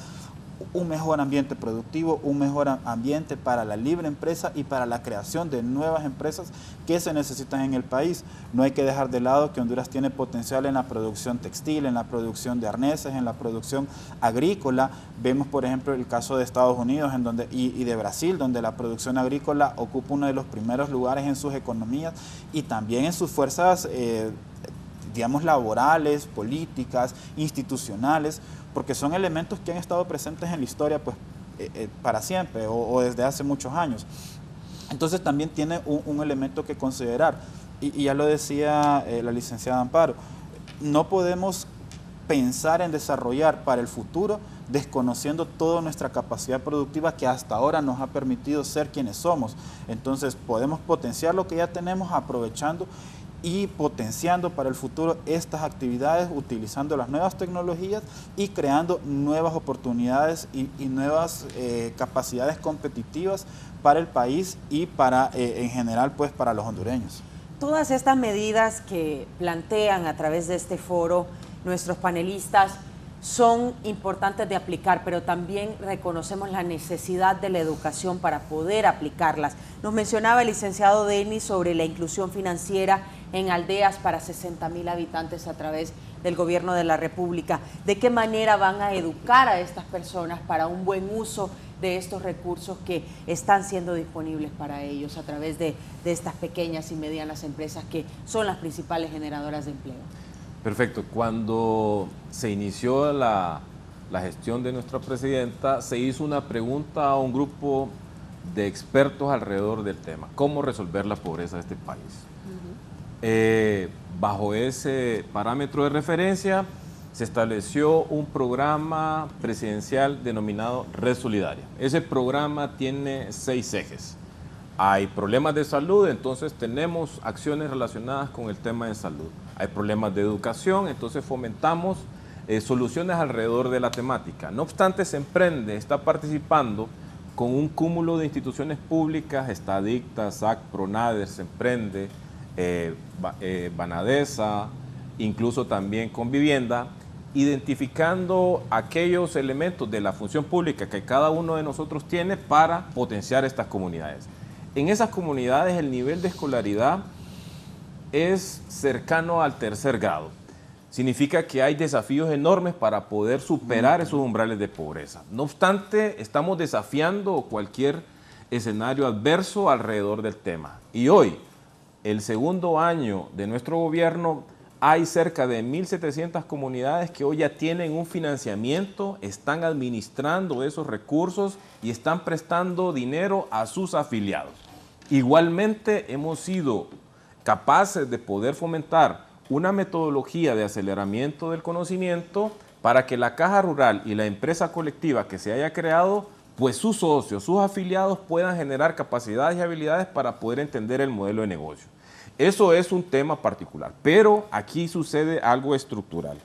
un mejor ambiente productivo, un mejor ambiente para la libre empresa y para la creación de nuevas empresas que se necesitan en el país. No hay que dejar de lado que Honduras tiene potencial en la producción textil, en la producción de arneses, en la producción agrícola. Vemos, por ejemplo, el caso de Estados Unidos y de Brasil, donde la producción agrícola ocupa uno de los primeros lugares en sus economías y también en sus fuerzas digamos, laborales, políticas, institucionales, porque son elementos que han estado presentes en la historia pues, para siempre o desde hace muchos años. Entonces también tiene un elemento que considerar, y ya lo decía la licenciada Amparo, no podemos pensar en desarrollar para el futuro desconociendo toda nuestra capacidad productiva que hasta ahora nos ha permitido ser quienes somos. Entonces podemos potenciar lo que ya tenemos aprovechando y potenciando para el futuro estas actividades, utilizando las nuevas tecnologías y creando nuevas oportunidades y nuevas capacidades competitivas para el país y para, en general, pues para los hondureños. Todas estas medidas que plantean a través de este foro nuestros panelistas son importantes de aplicar, pero también reconocemos la necesidad de la educación para poder aplicarlas. Nos mencionaba el licenciado Denis sobre la inclusión financiera en aldeas para 60,000 habitantes a través del gobierno de la República. ¿De qué manera van a educar a estas personas para un buen uso de estos recursos que están siendo disponibles para ellos a través de estas pequeñas y medianas empresas que son las principales generadoras de empleo? Perfecto. Cuando se inició la gestión de nuestra presidenta, se hizo una pregunta a un grupo de expertos alrededor del tema: ¿cómo resolver la pobreza de este país? Bajo ese parámetro de referencia se estableció un programa presidencial denominado Red Solidaria. Ese programa tiene 6 ejes. Hay problemas de salud, entonces tenemos acciones relacionadas con el tema de salud. Hay problemas de educación, entonces fomentamos soluciones alrededor de la temática. No obstante, se emprende, está participando con un cúmulo de instituciones públicas, está Dicta, SAC, Pronader, se emprende, Banadesa, incluso también con Vivienda, identificando aquellos elementos de la función pública que cada uno de nosotros tiene para potenciar estas comunidades. En esas comunidades el nivel de escolaridad es cercano al 3er grado. Significa que hay desafíos enormes para poder superar esos umbrales de pobreza. No obstante, estamos desafiando cualquier escenario adverso alrededor del tema. Y hoy, el 2º año de nuestro gobierno, hay cerca de 1.700 comunidades que hoy ya tienen un financiamiento, están administrando esos recursos y están prestando dinero a sus afiliados. Igualmente hemos sido capaces de poder fomentar una metodología de aceleramiento del conocimiento para que la Caja Rural y la empresa colectiva que se haya creado, pues sus socios, sus afiliados puedan generar capacidades y habilidades para poder entender el modelo de negocio. Eso es un tema particular, pero aquí sucede algo estructural.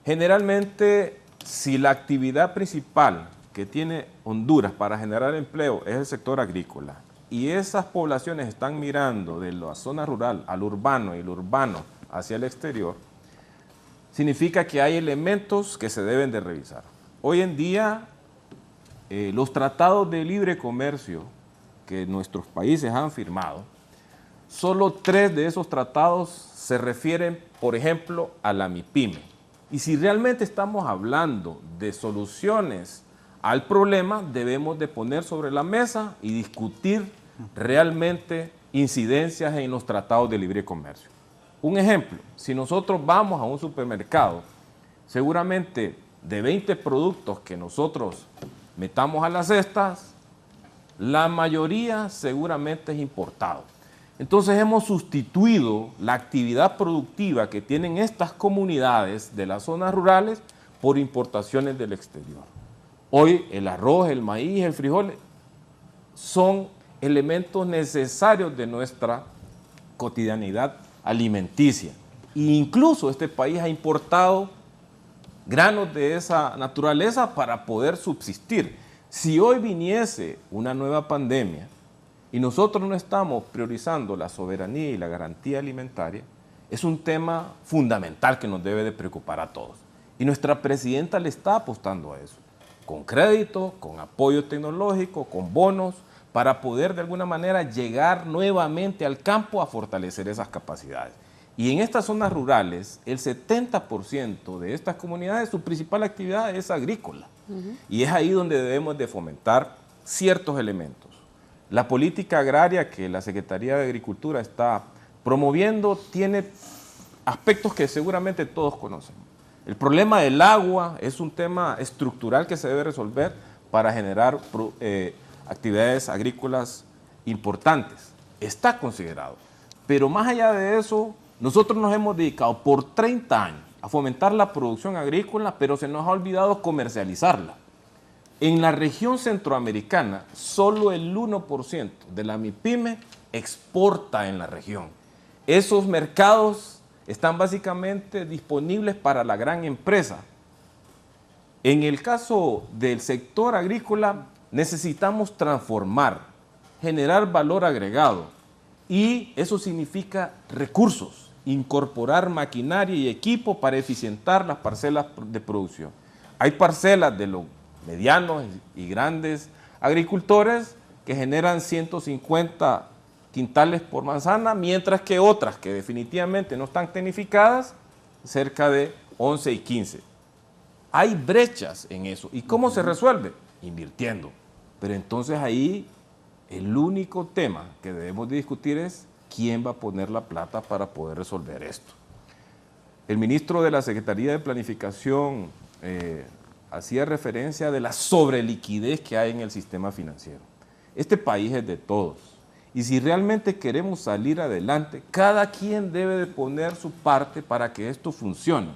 Generalmente, si la actividad principal que tiene Honduras para generar empleo es el sector agrícola, y esas poblaciones están mirando de la zona rural al urbano y el urbano hacia el exterior, significa que hay elementos que se deben de revisar. Hoy en día, los tratados de libre comercio que nuestros países han firmado, solo 3 de esos tratados se refieren, por ejemplo, a la MIPYME. Y si realmente estamos hablando de soluciones al problema, debemos de poner sobre la mesa y discutir realmente incidencias en los tratados de libre comercio. Un ejemplo, si nosotros vamos a un supermercado, seguramente de 20 productos que nosotros metamos a las cestas, la mayoría seguramente es importado. Entonces hemos sustituido la actividad productiva que tienen estas comunidades de las zonas rurales por importaciones del exterior. Hoy el arroz, el maíz, el frijol son elementos necesarios de nuestra cotidianidad alimenticia. E incluso este país ha importado granos de esa naturaleza para poder subsistir. Si hoy viniese una nueva pandemia y nosotros no estamos priorizando la soberanía y la garantía alimentaria, es un tema fundamental que nos debe de preocupar a todos. Y nuestra presidenta le está apostando a eso, con crédito, con apoyo tecnológico, con bonos, para poder de alguna manera llegar nuevamente al campo a fortalecer esas capacidades. Y en estas zonas rurales, el 70% de estas comunidades, su principal actividad es agrícola. Y es ahí donde debemos de fomentar ciertos elementos. La política agraria que la Secretaría de Agricultura está promoviendo tiene aspectos que seguramente todos conocen. El problema del agua es un tema estructural que se debe resolver para generar actividades agrícolas importantes. Está considerado. Pero más allá de eso, nosotros nos hemos dedicado por 30 años a fomentar la producción agrícola, pero se nos ha olvidado comercializarla. En la región centroamericana, solo el 1% de la MIPYME exporta en la región. Esos mercados están básicamente disponibles para la gran empresa. En el caso del sector agrícola, necesitamos transformar, generar valor agregado, y eso significa recursos, incorporar maquinaria y equipo para eficientar las parcelas de producción. Hay parcelas de los medianos y grandes agricultores que generan 150 quintales por manzana, mientras que otras que definitivamente no están tecnificadas, cerca de 11 y 15. Hay brechas en eso. ¿Y cómo se resuelve? Invirtiendo. Pero entonces ahí el único tema que debemos de discutir es quién va a poner la plata para poder resolver esto. El ministro de la Secretaría de Planificación hacía referencia de la sobreliquidez que hay en el sistema financiero. Este país es de todos. Y si realmente queremos salir adelante, cada quien debe de poner su parte para que esto funcione.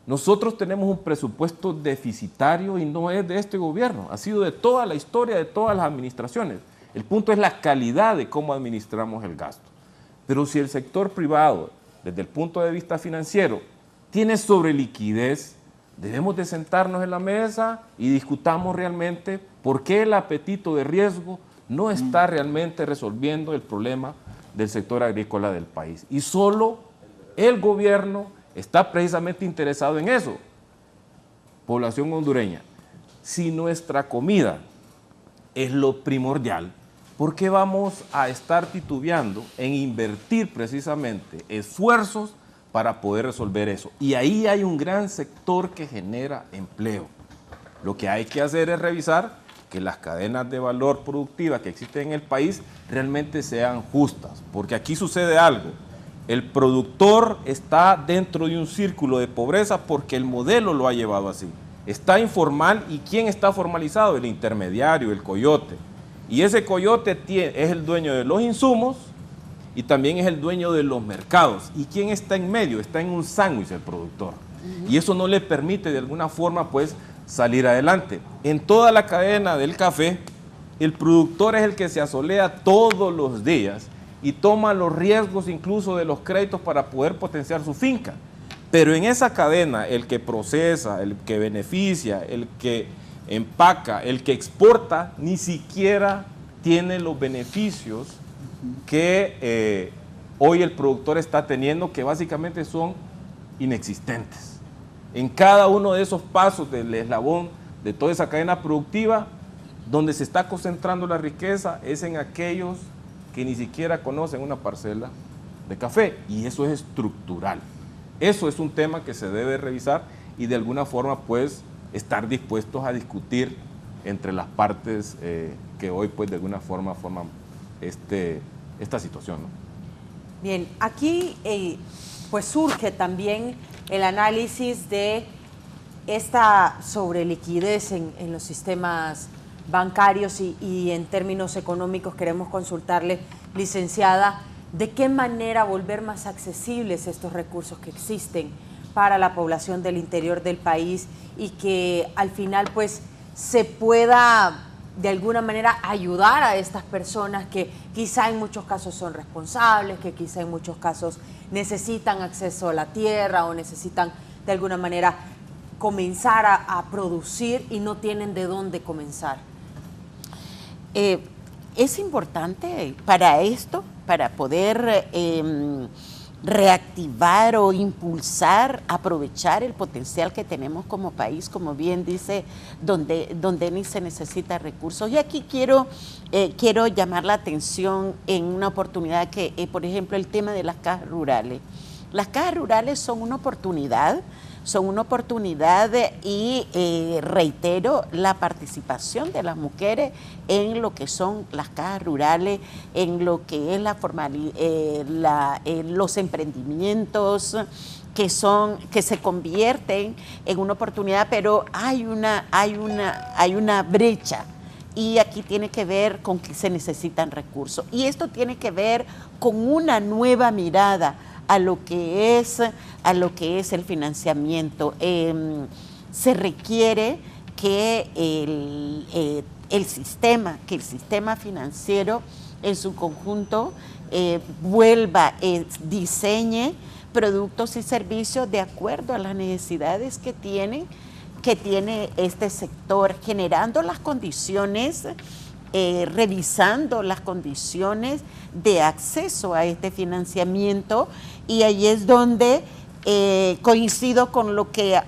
Nosotros tenemos un presupuesto deficitario y no es de este gobierno, ha sido de toda la historia, de todas las administraciones. El punto es la calidad de cómo administramos el gasto. Pero si el sector privado, desde el punto de vista financiero, tiene sobreliquidez, debemos de sentarnos en la mesa y discutamos realmente por qué el apetito de riesgo no está realmente resolviendo el problema del sector agrícola del país. Y solo el gobierno está precisamente interesado en eso. Población hondureña, si nuestra comida es lo primordial, ¿por qué vamos a estar titubeando en invertir precisamente esfuerzos para poder resolver eso? Y ahí hay un gran sector que genera empleo. Lo que hay que hacer es revisar que las cadenas de valor productiva que existen en el país realmente sean justas, porque aquí sucede algo. El productor está dentro de un círculo de pobreza porque el modelo lo ha llevado así. Está informal, ¿y quién está formalizado? El intermediario, el coyote. Y ese coyote es el dueño de los insumos y también es el dueño de los mercados. ¿Y quién está en medio? Está en un sándwich el productor. Y eso no le permite de alguna forma pues salir adelante. En toda la cadena del café, el productor es el que se asolea todos los días y toma los riesgos incluso de los créditos para poder potenciar su finca. Pero en esa cadena, el que procesa, el que beneficia, el que empaca, el que exporta, ni siquiera tiene los beneficios que hoy el productor está teniendo, que básicamente son inexistentes. En cada uno de esos pasos del eslabón de toda esa cadena productiva, donde se está concentrando la riqueza es en aquellos que ni siquiera conocen una parcela de café, y eso es estructural. Eso es un tema que se debe revisar y de alguna forma pues estar dispuestos a discutir entre las partes que hoy pues de alguna forma forman esta situación, ¿no? Bien, aquí pues surge también el análisis de esta sobreliquidez en los sistemas bancarios y en términos económicos queremos consultarle, licenciada, ¿de qué manera volver más accesibles estos recursos que existen para la población del interior del país y que al final pues se pueda de alguna manera ayudar a estas personas que quizá en muchos casos son responsables, que quizá en muchos casos necesitan acceso a la tierra o necesitan de alguna manera comenzar a producir y no tienen de dónde comenzar? Es importante para esto, para poder reactivar o impulsar, aprovechar el potencial que tenemos como país, como bien dice donde ni se necesita recursos. Y aquí quiero llamar la atención en una oportunidad que, por ejemplo, el tema de las cajas rurales. Las cajas rurales son una oportunidad y reitero la participación de las mujeres en lo que son las cajas rurales, en lo que es los emprendimientos que se convierten en una oportunidad, pero hay una brecha. Y aquí tiene que ver con que se necesitan recursos. Y esto tiene que ver con una nueva mirada a lo que es el financiamiento. Se requiere que el sistema financiero en su conjunto diseñe productos y servicios de acuerdo a las necesidades que tiene este sector, generando las condiciones, revisando las condiciones de acceso a este financiamiento. Y ahí es donde coincido con lo que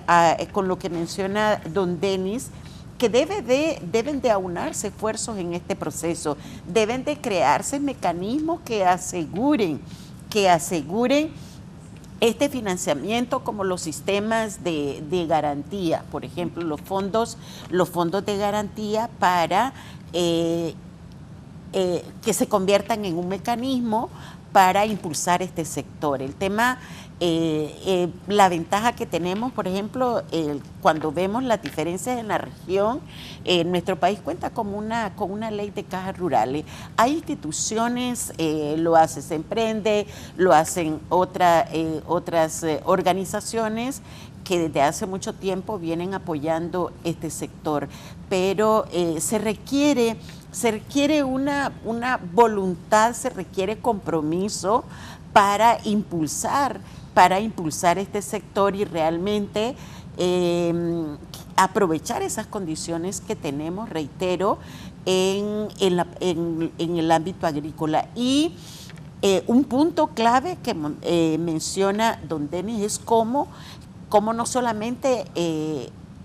menciona don Denis, que deben de aunarse esfuerzos en este proceso, deben de crearse mecanismos que aseguren este financiamiento, como los sistemas de garantía, por ejemplo, los fondos de garantía para que se conviertan en un mecanismo para impulsar este sector. El tema, la ventaja que tenemos, por ejemplo, cuando vemos las diferencias en la región, nuestro país cuenta con una ley de cajas rurales. Hay instituciones, lo hace Se Emprende, lo hacen otras organizaciones que desde hace mucho tiempo vienen apoyando este sector, pero se requiere una voluntad, se requiere compromiso para impulsar este sector y realmente aprovechar esas condiciones que tenemos, reitero, en el ámbito agrícola. Y Un punto clave que menciona don Denis es cómo no solamente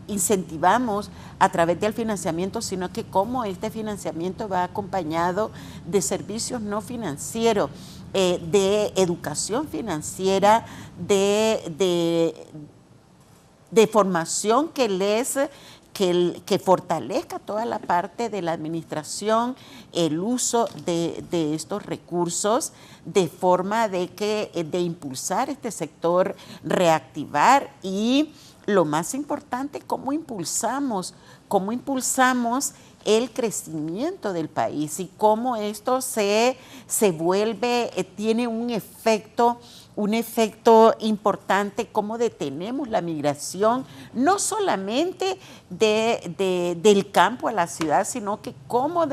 incentivamos a través del financiamiento, sino que cómo este financiamiento va acompañado de servicios no financieros, de educación financiera, de formación que fortalezca toda la parte de la administración, el uso de estos recursos, de forma de impulsar este sector, reactivar y, lo más importante, cómo impulsamos el crecimiento del país y cómo esto se vuelve, tiene un efecto importante, cómo detenemos la migración, no solamente del campo a la ciudad, sino que cómo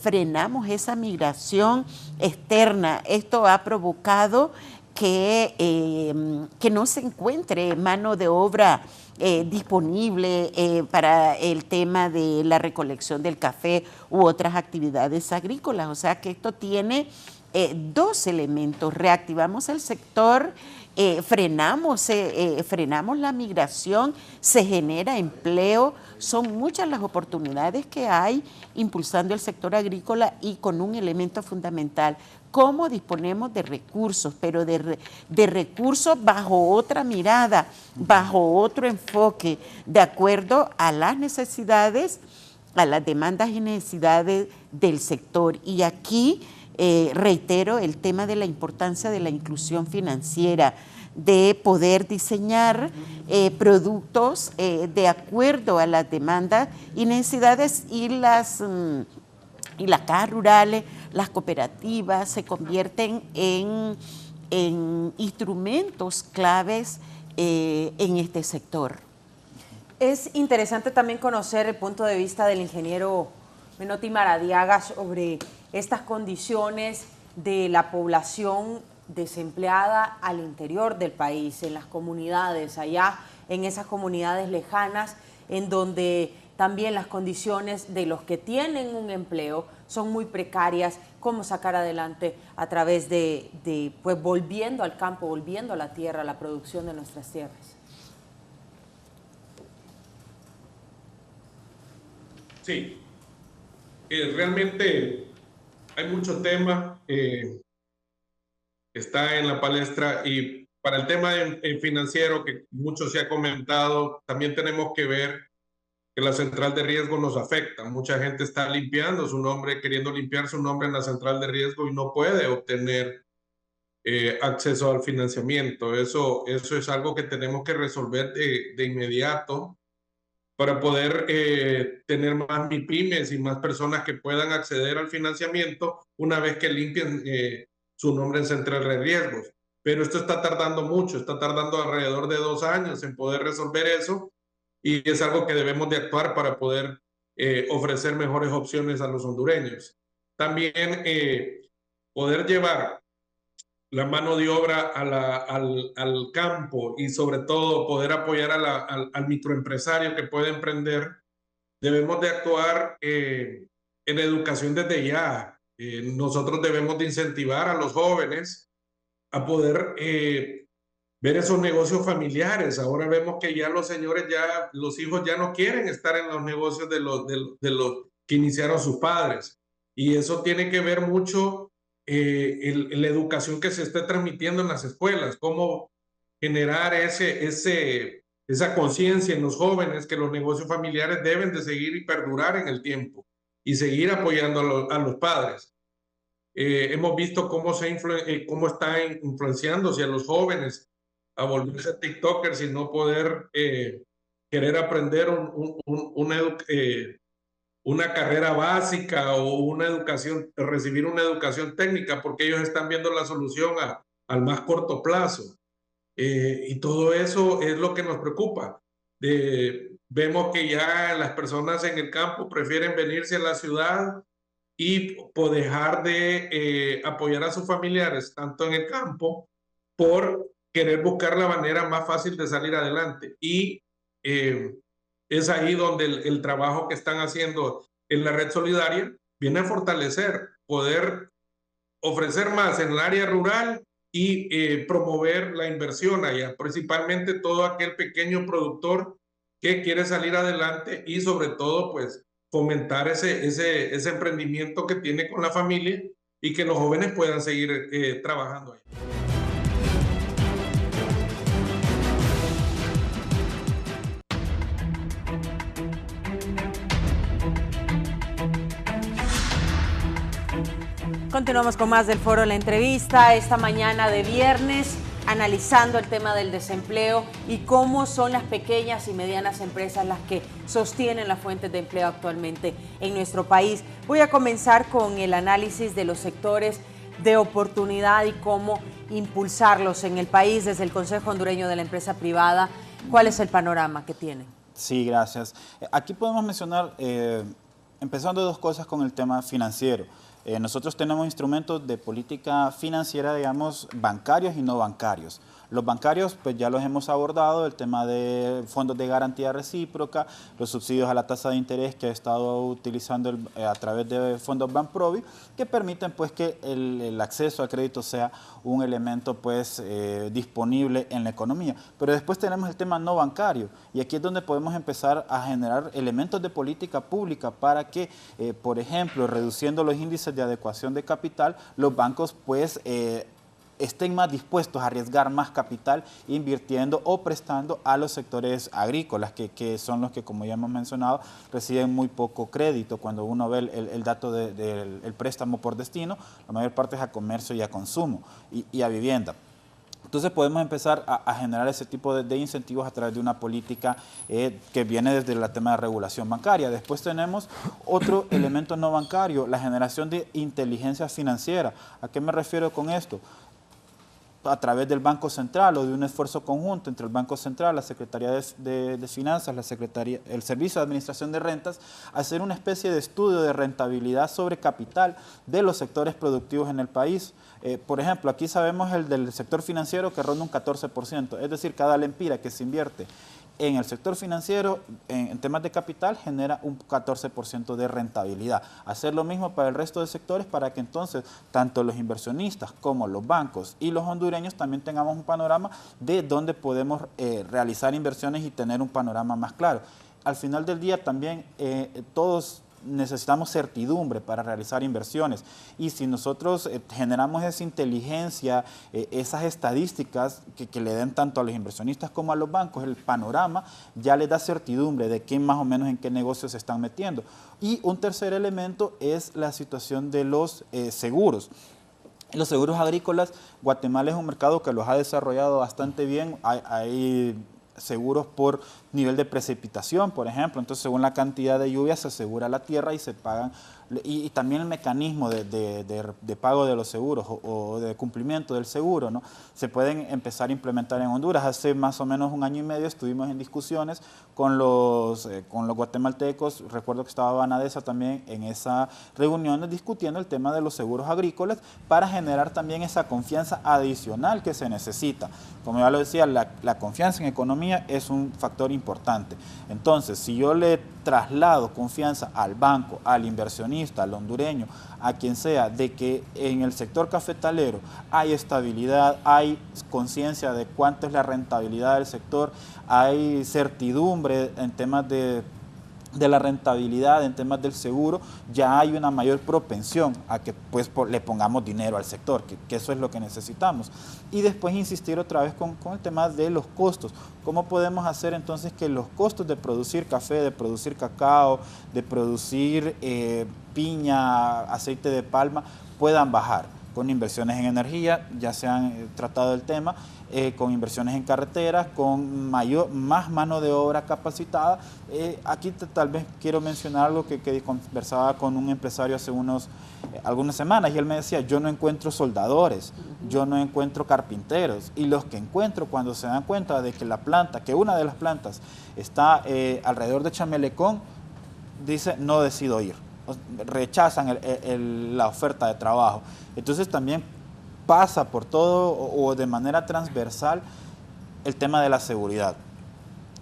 frenamos esa migración externa. Esto ha provocado que no se encuentre mano de obra disponible para el tema de la recolección del café u otras actividades agrícolas. O sea que esto tiene dos elementos: reactivamos el sector, frenamos la migración, se genera empleo. Son muchas las oportunidades que hay impulsando el sector agrícola, y con un elemento fundamental: cómo disponemos de recursos, pero de recursos bajo otra mirada, bajo otro enfoque, de acuerdo a las necesidades, a las demandas y necesidades del sector. Y aquí reitero el tema de la importancia de la inclusión financiera, de poder diseñar productos de acuerdo a las demandas y necesidades, y las cajas rurales, las cooperativas se convierten en instrumentos claves en este sector. Es interesante también conocer el punto de vista del ingeniero Menotti Maradiaga sobre estas condiciones de la población desempleada al interior del país, en las comunidades, allá en esas comunidades lejanas, en donde también las condiciones de los que tienen un empleo son muy precarias. Cómo sacar adelante a través pues volviendo al campo, volviendo a la tierra, a la producción de nuestras tierras. Sí, realmente hay mucho tema, está en la palestra, y para el tema financiero que mucho se ha comentado, también tenemos que ver que la central de riesgo nos afecta. Mucha gente está limpiando su nombre, queriendo limpiar su nombre en la central de riesgo, y no puede obtener acceso al financiamiento. Eso es algo que tenemos que resolver de inmediato para poder tener más MIPYMES y más personas que puedan acceder al financiamiento una vez que limpien su nombre en central de riesgos. Pero esto está tardando mucho, está tardando alrededor de 2 años en poder resolver eso, y es algo que debemos de actuar para poder ofrecer mejores opciones a los hondureños. También poder llevar la mano de obra al campo, y sobre todo poder apoyar al microempresario que puede emprender. Debemos de actuar en educación desde ya. Nosotros debemos de incentivar a los jóvenes a poder ver esos negocios familiares. Ahora vemos que ya los señores, ya los hijos ya no quieren estar en los negocios de los que iniciaron sus padres, y eso tiene que ver mucho la educación que se está transmitiendo en las escuelas, cómo generar esa conciencia en los jóvenes que los negocios familiares deben de seguir y perdurar en el tiempo, y seguir apoyando a los padres. Hemos visto cómo está influenciándose a los jóvenes a volverse TikTokers y no poder querer aprender una carrera básica o recibir una educación técnica, porque ellos están viendo la solución al más corto plazo. Y todo eso es lo que nos preocupa. Vemos que ya las personas en el campo prefieren venirse a la ciudad y dejar de apoyar a sus familiares, tanto en el campo, por querer buscar la manera más fácil de salir adelante. Y es ahí donde el trabajo que están haciendo en la Red Solidaria viene a fortalecer, poder ofrecer más en el área rural y promover la inversión allá, principalmente todo aquel pequeño productor que quiere salir adelante y sobre todo pues fomentar ese emprendimiento que tiene con la familia y que los jóvenes puedan seguir trabajando ahí. Continuamos con más del Foro La Entrevista, esta mañana de viernes, analizando el tema del desempleo y cómo son las pequeñas y medianas empresas las que sostienen las fuentes de empleo actualmente en nuestro país. Voy a comenzar con el análisis de los sectores de oportunidad y cómo impulsarlos en el país desde el Consejo Hondureño de la Empresa Privada. ¿Cuál es el panorama que tienen? Sí, gracias. Aquí podemos mencionar, empezando dos cosas con el tema financiero. Nosotros tenemos instrumentos de política financiera, digamos, bancarios y no bancarios. Los bancarios, pues ya los hemos abordado, el tema de fondos de garantía recíproca, los subsidios a la tasa de interés que ha estado utilizando a través de fondos Banprovi, que permiten pues que el acceso al crédito sea un elemento pues disponible en la economía. Pero después tenemos el tema no bancario, y aquí es donde podemos empezar a generar elementos de política pública para que, por ejemplo, reduciendo los índices de adecuación de capital, los bancos pues estén más dispuestos a arriesgar más capital invirtiendo o prestando a los sectores agrícolas, que son los que, como ya hemos mencionado, reciben muy poco crédito. Cuando uno ve el dato del préstamo por destino, la mayor parte es a comercio y a consumo y a vivienda. Entonces podemos empezar a generar ese tipo de incentivos a través de una política que viene desde el tema de regulación bancaria. Después tenemos otro elemento no bancario, la generación de inteligencia financiera. ¿A qué me refiero con esto? A través del Banco Central o de un esfuerzo conjunto entre el Banco Central, la Secretaría de Finanzas, el Servicio de Administración de Rentas, hacer una especie de estudio de rentabilidad sobre capital de los sectores productivos en el país. Por ejemplo, aquí sabemos el del sector financiero que ronda un 14%, es decir, cada lempira que se invierte en el sector financiero, en temas de capital, genera un 14% de rentabilidad. Hacer lo mismo para el resto de sectores para que entonces tanto los inversionistas como los bancos y los hondureños también tengamos un panorama de dónde podemos realizar inversiones y tener un panorama más claro. Al final del día también todos necesitamos certidumbre para realizar inversiones, y si nosotros generamos esa inteligencia, esas estadísticas que le den tanto a los inversionistas como a los bancos, el panorama ya les da certidumbre de quién más o menos en qué negocios se están metiendo. Y un tercer elemento es la situación de los seguros. Los seguros agrícolas, Guatemala es un mercado que los ha desarrollado bastante bien. Hay seguros por nivel de precipitación, por ejemplo. Entonces, según la cantidad de lluvia, se asegura la tierra y se pagan. Y también el mecanismo de pago de los seguros o de cumplimiento del seguro, ¿no? Se pueden empezar a implementar en Honduras. Hace más o menos un año y medio estuvimos en discusiones con los guatemaltecos. Recuerdo que estaba Banadesa también en esa reunión discutiendo el tema de los seguros agrícolas para generar también esa confianza adicional que se necesita. Como ya lo decía, la confianza en economía es un factor importante. Entonces, si yo le traslado confianza al banco, al inversionista, al hondureño, a quien sea, de que en el sector cafetalero hay estabilidad, hay conciencia de cuánto es la rentabilidad del sector, hay certidumbre en temas de la rentabilidad, en temas del seguro, ya hay una mayor propensión a que pues le pongamos dinero al sector, que eso es lo que necesitamos. Y después insistir otra vez con el tema de los costos. ¿Cómo podemos hacer entonces que los costos de producir café, de producir cacao, de producir piña, aceite de palma, puedan bajar? Con inversiones en energía, ya se han tratado el tema, con inversiones en carreteras, con más mano de obra capacitada. Aquí tal vez quiero mencionar algo que conversaba con un empresario hace algunas semanas, y él me decía, yo no encuentro soldadores, yo no encuentro carpinteros, y los que encuentro, cuando se dan cuenta de que una de las plantas está alrededor de Chamelecón, dice, no decido ir. Rechazan la oferta de trabajo. Entonces también pasa por todo o de manera transversal el tema de la seguridad.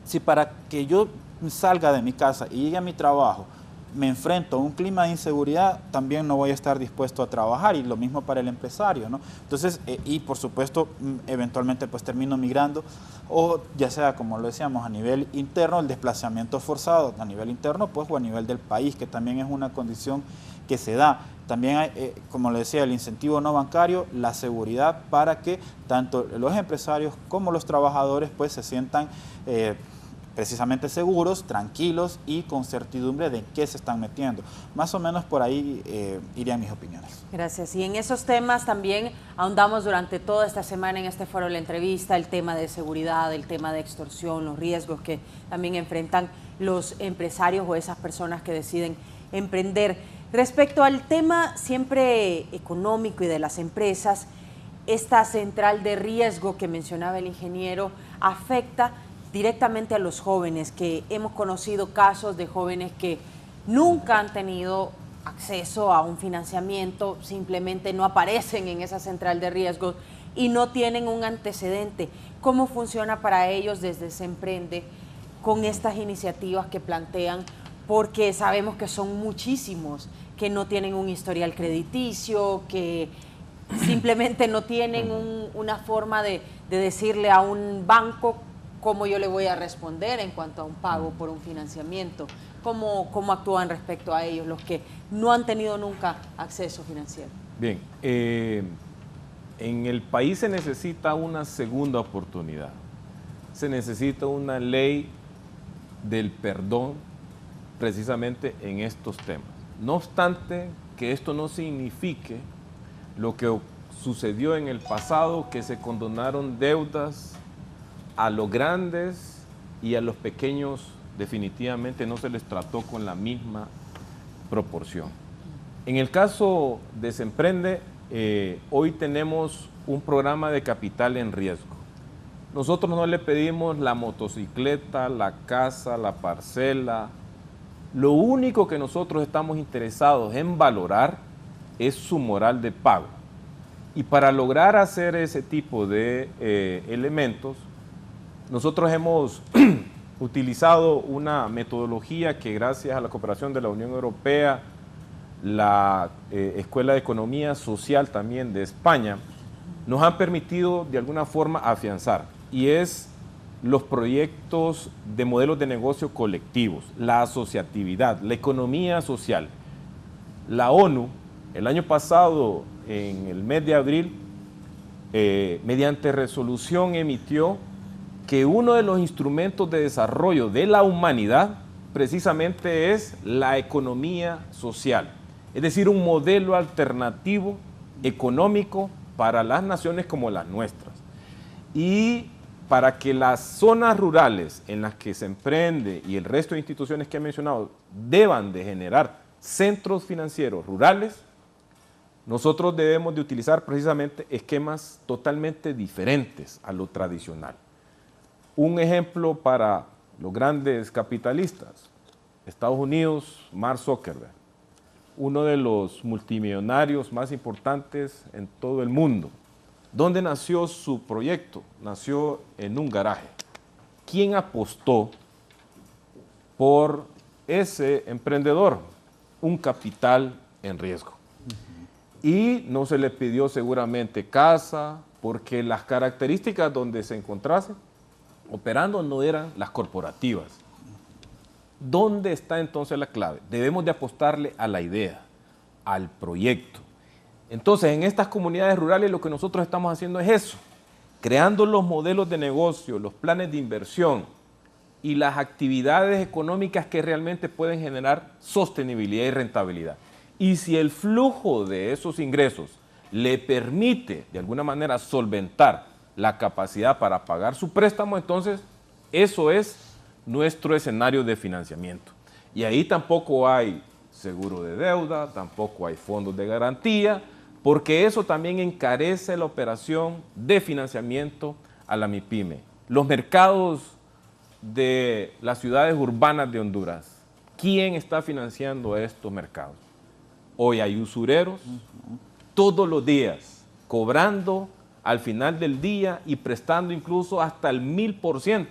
Si para que yo salga de mi casa y llegue a mi trabajo me enfrento a un clima de inseguridad, también no voy a estar dispuesto a trabajar, y lo mismo para el empresario, ¿no? Entonces, y por supuesto, eventualmente pues termino migrando, o ya sea, como lo decíamos, a nivel interno, el desplazamiento forzado a nivel interno, pues, o a nivel del país, que también es una condición que se da. También hay, como le decía, el incentivo no bancario, la seguridad para que tanto los empresarios como los trabajadores pues se sientan precisamente seguros, tranquilos y con certidumbre de en qué se están metiendo. Más o menos por ahí irían mis opiniones. Gracias. Y en esos temas también ahondamos durante toda esta semana en este foro de la entrevista, el tema de seguridad, el tema de extorsión, los riesgos que también enfrentan los empresarios o esas personas que deciden emprender. Respecto al tema siempre económico y de las empresas, esta central de riesgo que mencionaba el ingeniero afecta directamente a los jóvenes, que hemos conocido casos de jóvenes que nunca han tenido acceso a un financiamiento, simplemente no aparecen en esa central de riesgos y no tienen un antecedente. ¿Cómo funciona para ellos desde Se Emprende con estas iniciativas que plantean? Porque sabemos que son muchísimos que no tienen un historial crediticio, que simplemente no tienen una forma de decirle a un banco cómo yo le voy a responder en cuanto a un pago por un financiamiento. ¿Cómo actúan respecto a ellos, los que no han tenido nunca acceso financiero? Bien, en el país se necesita una segunda oportunidad. Se necesita una ley del perdón precisamente en estos temas. No obstante, que esto no signifique lo que sucedió en el pasado, que se condonaron deudas a los grandes y a los pequeños definitivamente no se les trató con la misma proporción. En el caso de Se Emprende, hoy tenemos un programa de capital en riesgo. Nosotros no le pedimos la motocicleta, la casa, la parcela. Lo único que nosotros estamos interesados en valorar es su moral de pago. Y para lograr hacer ese tipo de elementos, nosotros hemos utilizado una metodología que, gracias a la cooperación de la Unión Europea, la Escuela de Economía Social también de España, nos han permitido de alguna forma afianzar, y es los proyectos de modelos de negocio colectivos, la asociatividad, la economía social. La ONU, el año pasado, en el mes de abril, mediante resolución emitió que uno de los instrumentos de desarrollo de la humanidad precisamente es la economía social, es decir, un modelo alternativo económico para las naciones como las nuestras. Y para que las zonas rurales en las que Se Emprende y el resto de instituciones que he mencionado deban de generar centros financieros rurales, nosotros debemos de utilizar precisamente esquemas totalmente diferentes a lo tradicional. Un ejemplo para los grandes capitalistas: Estados Unidos, Mark Zuckerberg, uno de los multimillonarios más importantes en todo el mundo. ¿Dónde nació su proyecto? Nació en un garaje. ¿Quién apostó por ese emprendedor? Un capital en riesgo. Y no se le pidió seguramente casa, porque las características donde se encontrase operando no eran las corporativas. ¿Dónde está entonces la clave? Debemos de apostarle a la idea, al proyecto. Entonces, en estas comunidades rurales lo que nosotros estamos haciendo es eso, creando los modelos de negocio, los planes de inversión y las actividades económicas que realmente pueden generar sostenibilidad y rentabilidad. Y si el flujo de esos ingresos le permite de alguna manera solventar la capacidad para pagar su préstamo, entonces eso es nuestro escenario de financiamiento. Y ahí tampoco hay seguro de deuda, tampoco hay fondos de garantía, porque eso también encarece la operación de financiamiento a la MIPYME. Los mercados de las ciudades urbanas de Honduras, ¿quién está financiando estos mercados? Hoy hay usureros todos los días, cobrando al final del día y prestando incluso hasta el 1000%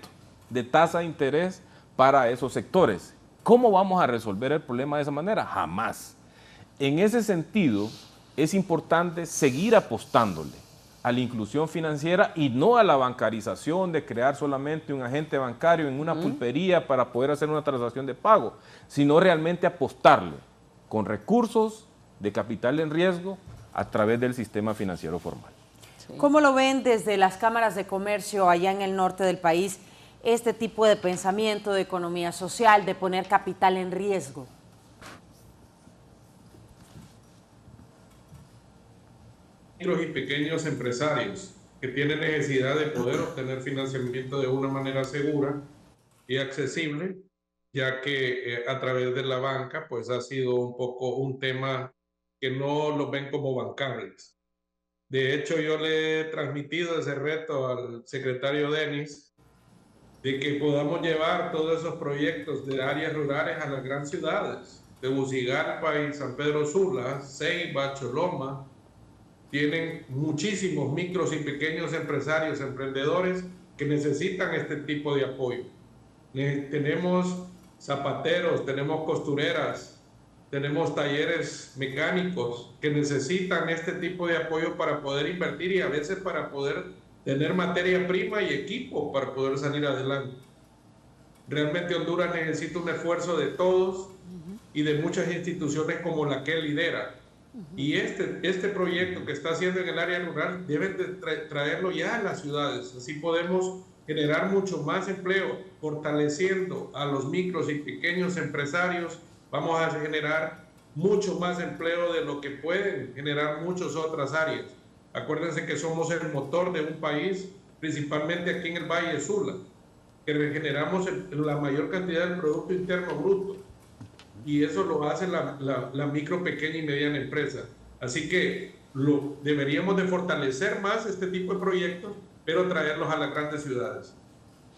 de tasa de interés para esos sectores. ¿Cómo vamos a resolver el problema de esa manera? Jamás. En ese sentido, es importante seguir apostándole a la inclusión financiera y no a la bancarización de crear solamente un agente bancario en una pulpería para poder hacer una transacción de pago, sino realmente apostarle con recursos de capital en riesgo a través del sistema financiero formal. ¿Cómo lo ven desde las cámaras de comercio allá en el norte del país, este tipo de pensamiento de economía social, de poner capital en riesgo? Micros y pequeños empresarios que tienen necesidad de poder obtener financiamiento de una manera segura y accesible, ya que a través de la banca pues ha sido un poco un tema que no lo ven como bancables. De hecho, yo le he transmitido ese reto al secretario Denis de que podamos llevar todos esos proyectos de áreas rurales a las grandes ciudades, de Tegucigalpa y San Pedro Sula, Ceiba, Choloma. Tienen muchísimos micros y pequeños empresarios, emprendedores que necesitan este tipo de apoyo. Tenemos zapateros, tenemos costureras, tenemos talleres mecánicos que necesitan este tipo de apoyo para poder invertir y a veces para poder tener materia prima y equipo para poder salir adelante. Realmente Honduras necesita un esfuerzo de todos y de muchas instituciones como la que él lidera. Y este proyecto que está haciendo en el área rural deben de traerlo ya a las ciudades. Así podemos generar mucho más empleo, fortaleciendo a los micros y pequeños empresarios. Vamos a generar mucho más empleo de lo que pueden generar muchas otras áreas. Acuérdense que somos el motor de un país, principalmente aquí en el Valle de Sula, que generamos la mayor cantidad del Producto Interno Bruto. Y eso lo hace la micro, pequeña y mediana empresa. Así que deberíamos de fortalecer más este tipo de proyectos, pero traerlos a las grandes ciudades.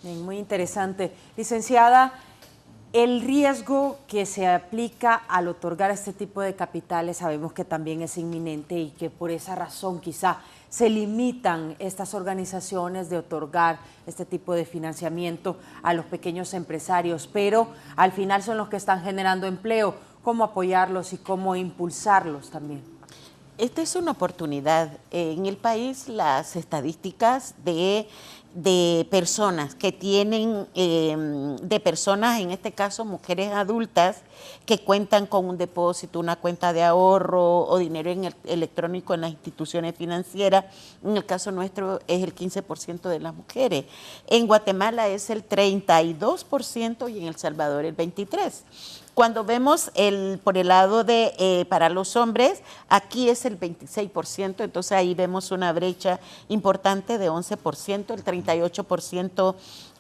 Bien, muy interesante. Licenciada, el riesgo que se aplica al otorgar este tipo de capitales sabemos que también es inminente y que por esa razón quizá se limitan estas organizaciones de otorgar este tipo de financiamiento a los pequeños empresarios, pero al final son los que están generando empleo. ¿Cómo apoyarlos y cómo impulsarlos también? Esta es una oportunidad. En el país las estadísticas de personas que tienen, de personas, en este caso mujeres adultas, que cuentan con un depósito, una cuenta de ahorro o dinero electrónico en las instituciones financieras. En el caso nuestro es el 15% de las mujeres. En Guatemala es el 32% y en El Salvador el 23%. Cuando vemos por el lado de para los hombres, aquí es el 26%, entonces ahí vemos una brecha importante de 11%, el 38%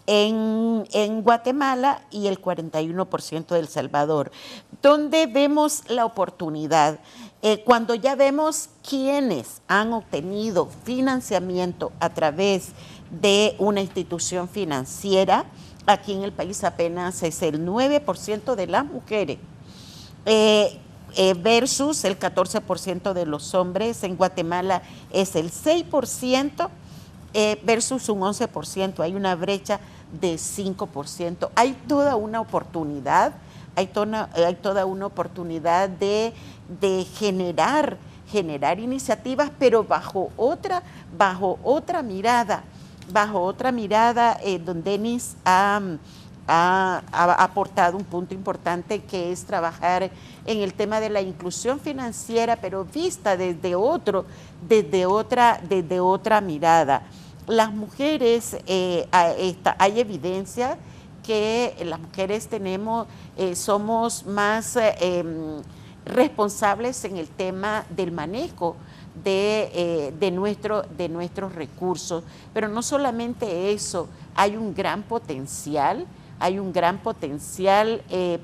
en Guatemala y el 41% de El Salvador. ¿Dónde vemos la oportunidad? Cuando ya vemos quiénes han obtenido financiamiento a través de una institución financiera. Aquí en el país apenas es el 9% de las mujeres versus el 14% de los hombres. En Guatemala es el 6% versus un 11%. Hay una brecha de 5%. Hay toda una oportunidad, hay toda una oportunidad de generar iniciativas, pero bajo otra mirada. Don Denis ha aportado un punto importante, que es trabajar en el tema de la inclusión financiera, pero vista desde otra mirada. Las mujeres, hay evidencia que las mujeres somos más responsables en el tema del manejo de nuestros recursos, pero no solamente eso, hay un gran potencial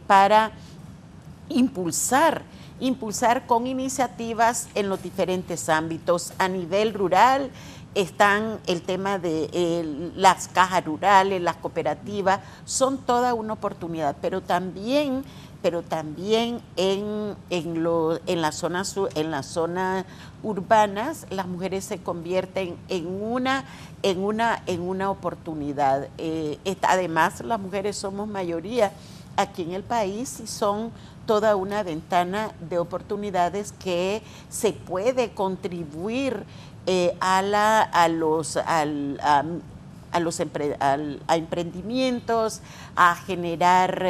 para impulsar con iniciativas en los diferentes ámbitos. A nivel rural están el tema de las cajas rurales, las cooperativas, son toda una oportunidad, pero también en las zonas urbanas las mujeres se convierten en una oportunidad. Además, las mujeres somos mayoría aquí en el país y son toda una ventana de oportunidades que se puede contribuir a emprendimientos, a generar,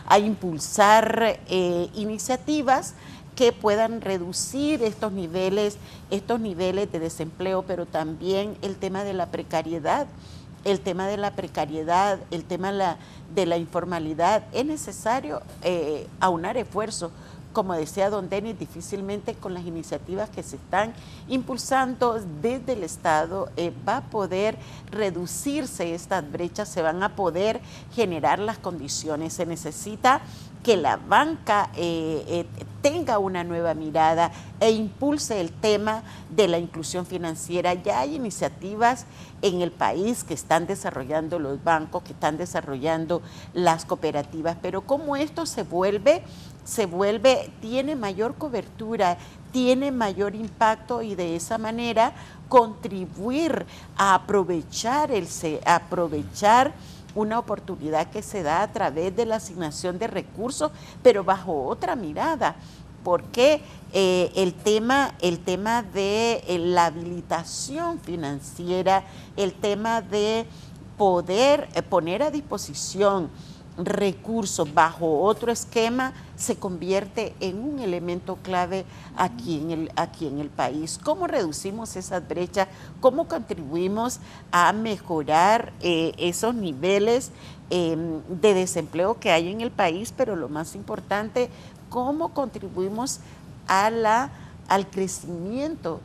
a impulsar iniciativas que puedan reducir estos niveles de desempleo, pero también el tema de la precariedad. El tema de la informalidad. Es necesario aunar esfuerzos. Como decía don Denis, difícilmente con las iniciativas que se están impulsando desde el Estado va a poder reducirse estas brechas, se van a poder generar las condiciones. Se necesita que la banca tenga una nueva mirada e impulse el tema de la inclusión financiera. Ya hay iniciativas en el país que están desarrollando los bancos, que están desarrollando las cooperativas, pero como esto tiene mayor cobertura, tiene mayor impacto y de esa manera contribuir a aprovechar una oportunidad que se da a través de la asignación de recursos, pero bajo otra mirada, porque el tema de la habilitación financiera, el tema de poder poner a disposición recursos bajo otro esquema se convierte en un elemento clave aquí en el país. ¿Cómo reducimos esas brechas? ¿Cómo contribuimos a mejorar esos niveles de desempleo que hay en el país? Pero lo más importante, ¿cómo contribuimos al crecimiento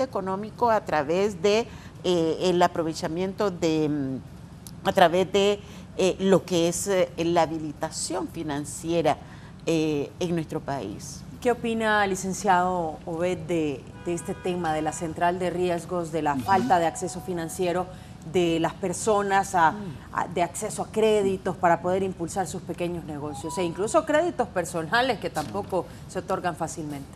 económico a través de el aprovechamiento a través de lo que es la habilitación financiera en nuestro país? ¿Qué opina, licenciado Obed, de este tema de la central de riesgos, de la falta de acceso financiero de las personas, de acceso a créditos para poder impulsar sus pequeños negocios e incluso créditos personales que tampoco se otorgan fácilmente?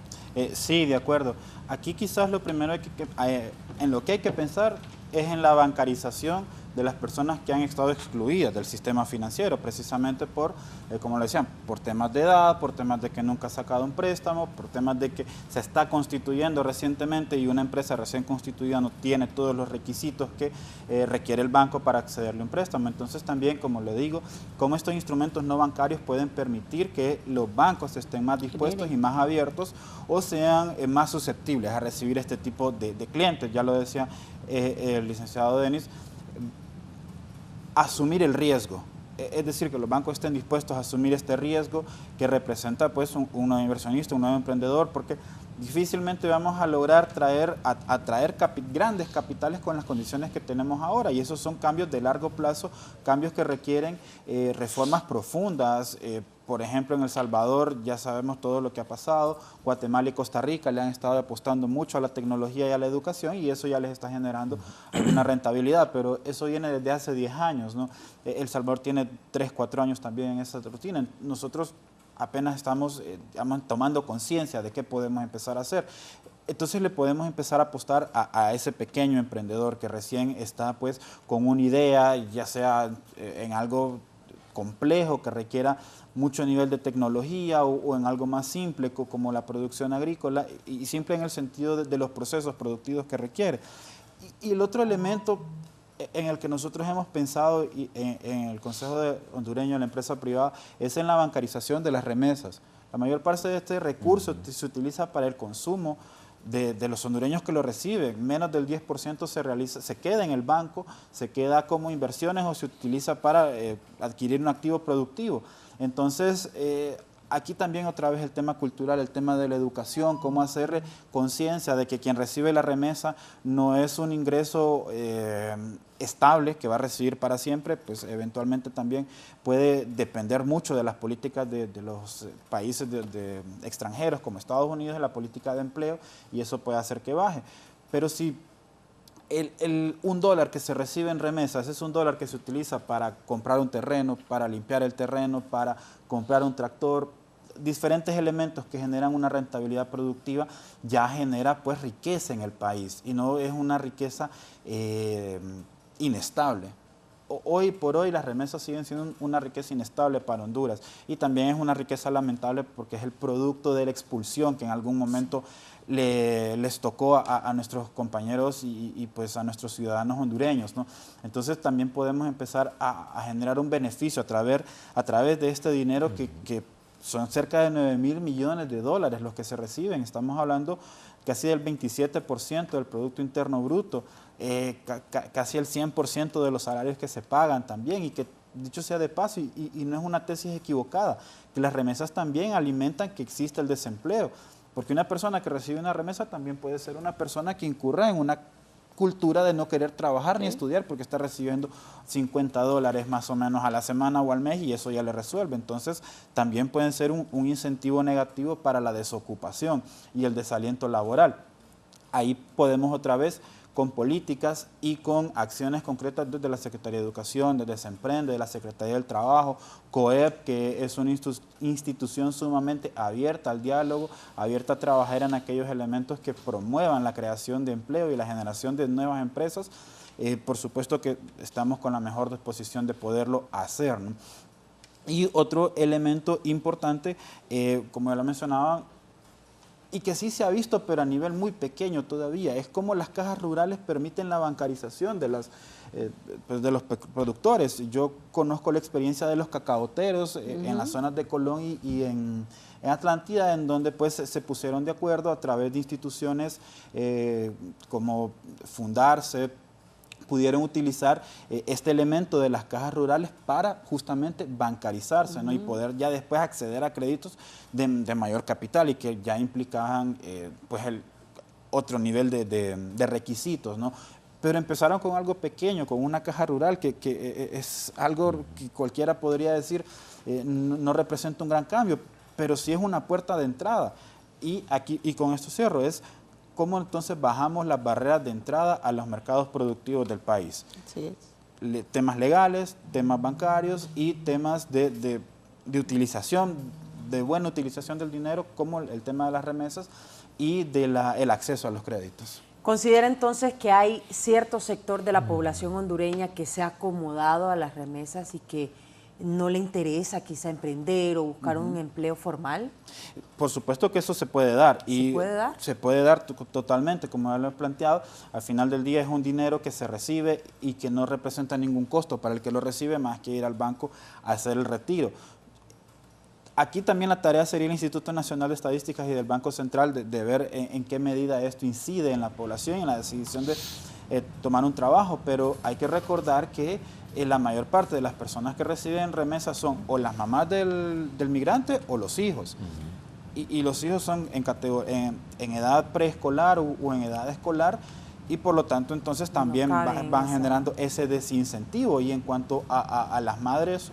Sí, de acuerdo. Aquí quizás lo primero en lo que hay que pensar es en la bancarización de las personas que han estado excluidas del sistema financiero, precisamente por, como lo decían, por temas de edad, por temas de que nunca ha sacado un préstamo, por temas de que se está constituyendo recientemente y una empresa recién constituida no tiene todos los requisitos que requiere el banco para accederle a un préstamo. Entonces también, como le digo, cómo estos instrumentos no bancarios pueden permitir que los bancos estén más dispuestos y más abiertos o sean más susceptibles a recibir este tipo de clientes. Ya lo decía el licenciado Denis, asumir el riesgo, es decir, que los bancos estén dispuestos a asumir este riesgo que representa pues un nuevo inversionista, un nuevo emprendedor, porque difícilmente vamos a lograr atraer grandes capitales con las condiciones que tenemos ahora, y esos son cambios de largo plazo, cambios que requieren reformas profundas. Por ejemplo, en El Salvador ya sabemos todo lo que ha pasado. Guatemala y Costa Rica le han estado apostando mucho a la tecnología y a la educación, y eso ya les está generando alguna rentabilidad, pero eso viene desde hace 10 años, ¿no? El Salvador tiene 3, 4 años también en esa rutina. Nosotros apenas estamos tomando conciencia de qué podemos empezar a hacer. Entonces le podemos empezar a apostar a ese pequeño emprendedor que recién está pues con una idea, ya sea en algo complejo que requiera mucho nivel de tecnología o en algo más simple como la producción agrícola, y simple en el sentido de los procesos productivos que requiere. Y el otro elemento en el que nosotros hemos pensado en el Consejo Hondureño de la Empresa Privada es en la bancarización de las remesas. La mayor parte de este recurso se utiliza para el consumo de los hondureños que lo reciben. Menos del 10% se queda en el banco, se queda como inversiones o se utiliza para adquirir un activo productivo. Entonces, aquí también otra vez el tema cultural, el tema de la educación, cómo hacer conciencia de que quien recibe la remesa no es un ingreso estable que va a recibir para siempre, pues eventualmente también puede depender mucho de las políticas de los países extranjeros como Estados Unidos, de la política de empleo, y eso puede hacer que baje. Pero si $1 que se recibe en remesas es $1 que se utiliza para comprar un terreno, para limpiar el terreno, para comprar un tractor, diferentes elementos que generan una rentabilidad productiva, ya genera pues riqueza en el país y no es una riqueza inestable. hoy por hoy las remesas siguen siendo una riqueza inestable para Honduras y también es una riqueza lamentable porque es el producto de la expulsión que en algún momento les tocó a nuestros compañeros y pues a nuestros ciudadanos hondureños, ¿no? Entonces también podemos empezar a generar un beneficio a través de este dinero que son cerca de 9.000 millones de dólares los que se reciben. Estamos hablando casi del 27% del Producto Interno Bruto, casi el 100% de los salarios que se pagan también, y que, dicho sea de paso, y no es una tesis equivocada, que las remesas también alimentan que exista el desempleo, porque una persona que recibe una remesa también puede ser una persona que incurra en una cultura de no querer trabajar ni estudiar porque está recibiendo $50 más o menos a la semana o al mes y eso ya le resuelve. Entonces también pueden ser un incentivo negativo para la desocupación y el desaliento laboral. Ahí podemos otra vez con políticas y con acciones concretas desde la Secretaría de Educación, desde Semprende, de la Secretaría del Trabajo, COEP, que es una institución sumamente abierta al diálogo, abierta a trabajar en aquellos elementos que promuevan la creación de empleo y la generación de nuevas empresas. Por supuesto que estamos con la mejor disposición de poderlo hacer, ¿no? Y otro elemento importante, como ya lo mencionaba, y que sí se ha visto, pero a nivel muy pequeño todavía, es cómo las cajas rurales permiten la bancarización de los productores. Yo conozco la experiencia de los cacaoteros en las zonas de Colón y en Atlántida, en donde pues se pusieron de acuerdo a través de instituciones como Fundarse, pudieron utilizar este elemento de las cajas rurales para justamente bancarizarse, ¿no? Y poder ya después acceder a créditos de mayor capital y que ya implicaban pues otro nivel de requisitos, ¿no? Pero empezaron con algo pequeño, con una caja rural que es algo que cualquiera podría decir no representa un gran cambio, pero sí es una puerta de entrada. Y con esto cierro, es cómo entonces bajamos las barreras de entrada a los mercados productivos del país. Sí. Temas legales, temas bancarios y temas de utilización, de buena utilización del dinero, como el tema de las remesas y del acceso a los créditos. ¿Considera entonces que hay cierto sector de la población hondureña que se ha acomodado a las remesas y que no le interesa quizá emprender o buscar un empleo formal? Por supuesto que eso se puede dar. ¿Se puede dar? Se puede dar totalmente, como ya lo he planteado. Al final del día es un dinero que se recibe y que no representa ningún costo para el que lo recibe más que ir al banco a hacer el retiro. Aquí también la tarea sería el Instituto Nacional de Estadísticas y del Banco Central de ver en qué medida esto incide en la población y en la decisión de tomar un trabajo, pero hay que recordar que la mayor parte de las personas que reciben remesas son o las mamás del migrante o los hijos. Y los hijos son en edad preescolar o en edad escolar, y por lo tanto entonces también van generando ese desincentivo. Y en cuanto a las madres,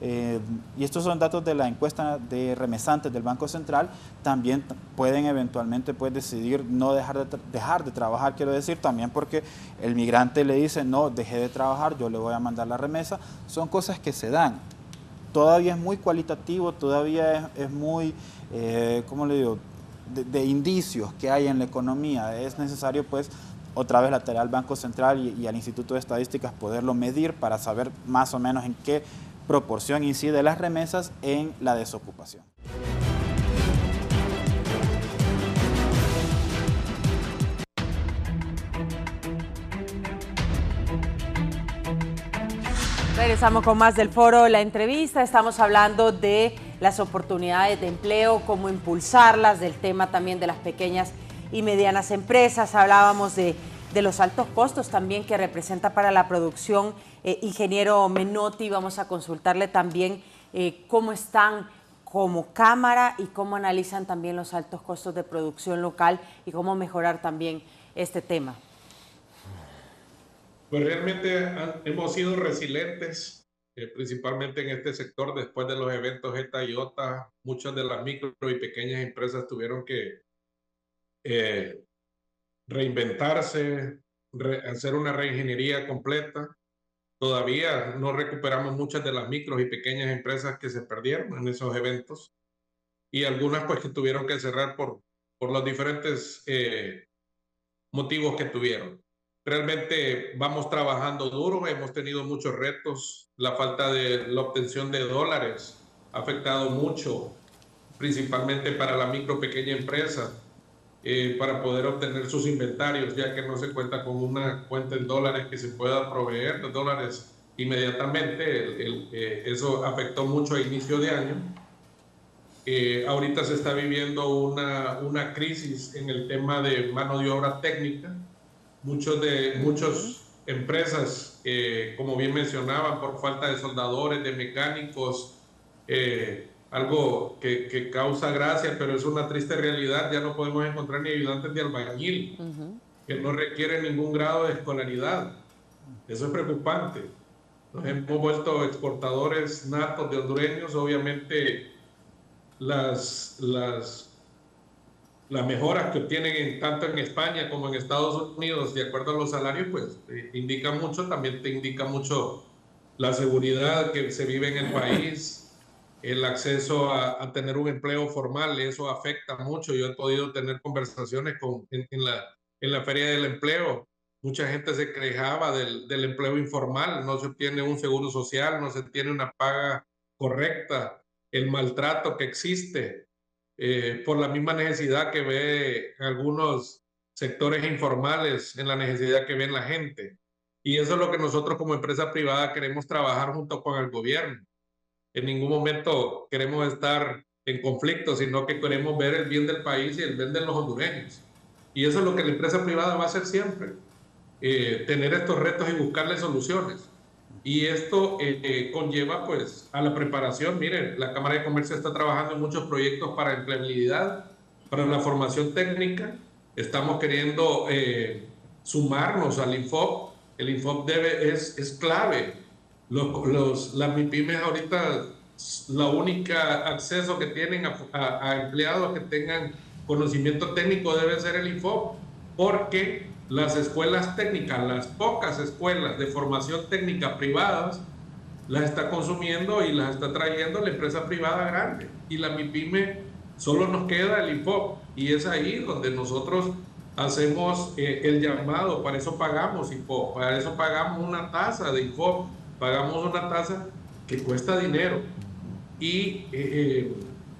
y estos son datos de la encuesta de remesantes del Banco Central, también pueden eventualmente pues, decidir no dejar de trabajar, quiero decir, también porque el migrante le dice, no, deje de trabajar, yo le voy a mandar la remesa. Son cosas que se dan. Todavía es muy cualitativo, todavía es muy, ¿cómo le digo?, de indicios que hay en la economía. Es necesario pues otra vez la tarea al Banco Central y al Instituto de Estadísticas poderlo medir para saber más o menos en qué proporción incide las remesas en la desocupación. Regresamos con más del foro, la entrevista. Estamos hablando de las oportunidades de empleo, cómo impulsarlas, del tema también de las pequeñas y medianas empresas. Hablábamos de los altos costos también que representa para la producción. Ingeniero Menotti, vamos a consultarle también cómo están como Cámara y cómo analizan también los altos costos de producción local y cómo mejorar también este tema. Pues realmente hemos sido resilientes, principalmente en este sector. Después de los eventos ETA y OTA, muchas de las micro y pequeñas empresas tuvieron que reinventarse, hacer una reingeniería completa. Todavía no recuperamos muchas de las micros y pequeñas empresas que se perdieron en esos eventos, y algunas pues que tuvieron que cerrar por los diferentes motivos que tuvieron. realmente vamos trabajando duro, hemos tenido muchos retos. La falta de la obtención de dólares ha afectado mucho, principalmente para la micro pequeña empresa, para poder obtener sus inventarios, ya que no se cuenta con una cuenta en dólares que se pueda proveer de dólares inmediatamente. Eso afectó mucho a inicio de año. Ahorita se está viviendo una crisis en el tema de mano de obra técnica. Muchas empresas, como bien mencionaban, por falta de soldadores, de mecánicos, algo que causa gracia, pero es una triste realidad. Ya no podemos encontrar ni ayudantes de albañil, que no requieren ningún grado de escolaridad. Eso es preocupante. Nos hemos vuelto exportadores natos de hondureños. Obviamente, las mejoras que obtienen tanto en España como en Estados Unidos, de acuerdo a los salarios, pues indica mucho. También te indica mucho la seguridad que se vive en el país, el acceso a tener un empleo formal. Eso afecta mucho. Yo he podido tener conversaciones en la Feria del Empleo. Mucha gente se quejaba del empleo informal. No se obtiene un seguro social, no se tiene una paga correcta, el maltrato que existe. Por la misma necesidad que ve algunos sectores informales, en la necesidad que ven la gente. Y eso es lo que nosotros como empresa privada queremos trabajar junto con el gobierno. En ningún momento queremos estar en conflicto, sino que queremos ver el bien del país y el bien de los hondureños. Y eso es lo que la empresa privada va a hacer siempre, tener estos retos y buscarle soluciones. Y esto conlleva pues a la preparación. Miren, la Cámara de Comercio está trabajando en muchos proyectos para empleabilidad, para la formación técnica. Estamos queriendo sumarnos al INFOP. El INFOP es clave. Las MIPYMES ahorita, la única acceso que tienen a empleados que tengan conocimiento técnico debe ser el INFOP, porque las escuelas técnicas, las pocas escuelas de formación técnica privadas, las está consumiendo y las está trayendo la empresa privada grande. Y la MIPYME solo nos queda el INFOP. Y es ahí donde nosotros hacemos el llamado. Para eso pagamos INFOP, para eso pagamos una tasa de INFOP, pagamos una tasa que cuesta dinero. Y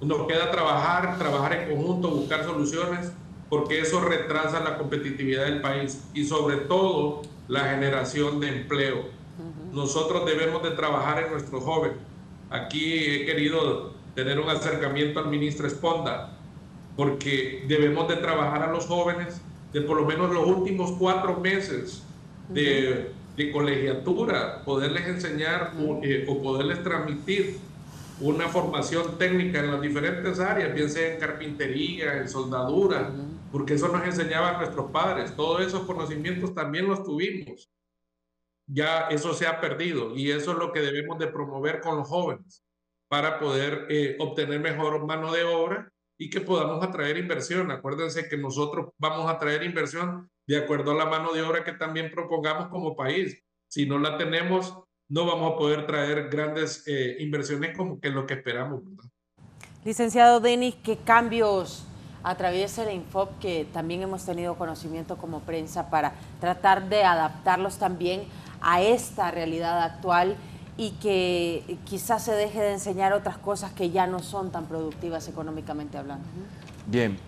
nos queda trabajar en conjunto, buscar soluciones, porque eso retrasa la competitividad del país y sobre todo la generación de empleo. Nosotros debemos de trabajar en nuestros jóvenes. Aquí he querido tener un acercamiento al ministro Esponda, porque debemos de trabajar a los jóvenes de por lo menos los últimos 4 meses de colegiatura, poderles enseñar o poderles transmitir una formación técnica en las diferentes áreas, bien sea en carpintería, en soldadura, porque eso nos enseñaban nuestros padres. Todos esos conocimientos también los tuvimos. Ya eso se ha perdido y eso es lo que debemos de promover con los jóvenes para poder obtener mejor mano de obra y que podamos atraer inversión. Acuérdense que nosotros vamos a traer inversión de acuerdo a la mano de obra que también propongamos como país. Si no la tenemos, no vamos a poder traer grandes inversiones como que lo que esperamos, ¿verdad? Licenciado Denis, ¿qué cambios atraviesa el INFOP, que también hemos tenido conocimiento como prensa, para tratar de adaptarlos también a esta realidad actual y que quizás se deje de enseñar otras cosas que ya no son tan productivas económicamente hablando? Bien,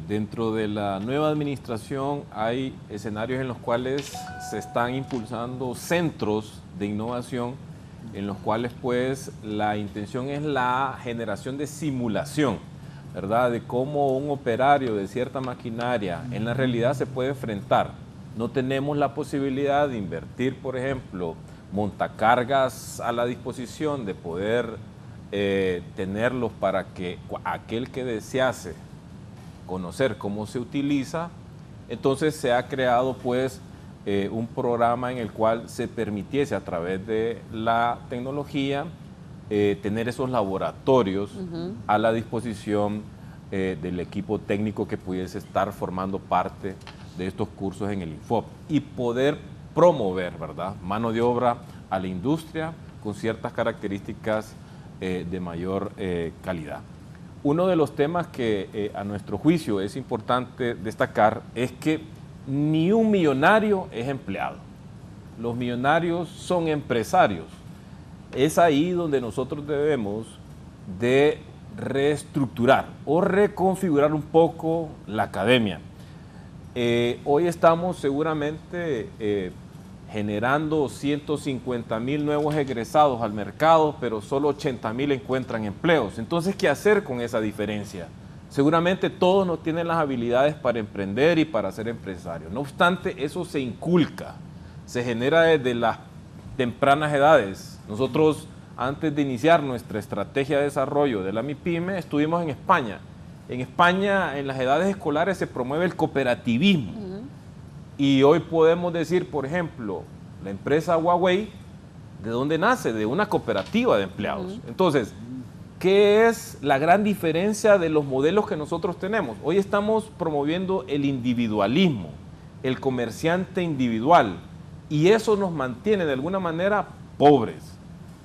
dentro de la nueva administración hay escenarios en los cuales se están impulsando centros de innovación, en los cuales pues la intención es la generación de simulación, ¿verdad? De cómo un operario de cierta maquinaria en la realidad se puede enfrentar. No tenemos la posibilidad de invertir, por ejemplo, montacargas a la disposición, de poder tenerlos para que aquel que desease conocer cómo se utiliza. Entonces se ha creado pues un programa en el cual se permitiese a través de la tecnología tener esos laboratorios a la disposición del equipo técnico que pudiese estar formando parte de estos cursos en el INFOP y poder promover, ¿verdad?, mano de obra a la industria con ciertas características de mayor calidad. Uno de los temas que a nuestro juicio es importante destacar es que ni un millonario es empleado. Los millonarios son empresarios. Es ahí donde nosotros debemos de reestructurar o reconfigurar un poco la academia. Hoy estamos seguramente generando 150,000 nuevos egresados al mercado, pero solo 80,000 encuentran empleos. Entonces, ¿qué hacer con esa diferencia? Seguramente todos no tienen las habilidades para emprender y para ser empresarios. No obstante, eso se inculca, se genera desde las tempranas edades. Nosotros, antes de iniciar nuestra estrategia de desarrollo de la MIPYME, estuvimos en España. En España, en las edades escolares, se promueve el cooperativismo. Y hoy podemos decir, por ejemplo, la empresa Huawei, ¿de dónde nace? De una cooperativa de empleados. Entonces, ¿qué es la gran diferencia de los modelos que nosotros tenemos? Hoy estamos promoviendo el individualismo, el comerciante individual, y eso nos mantiene de alguna manera pobres.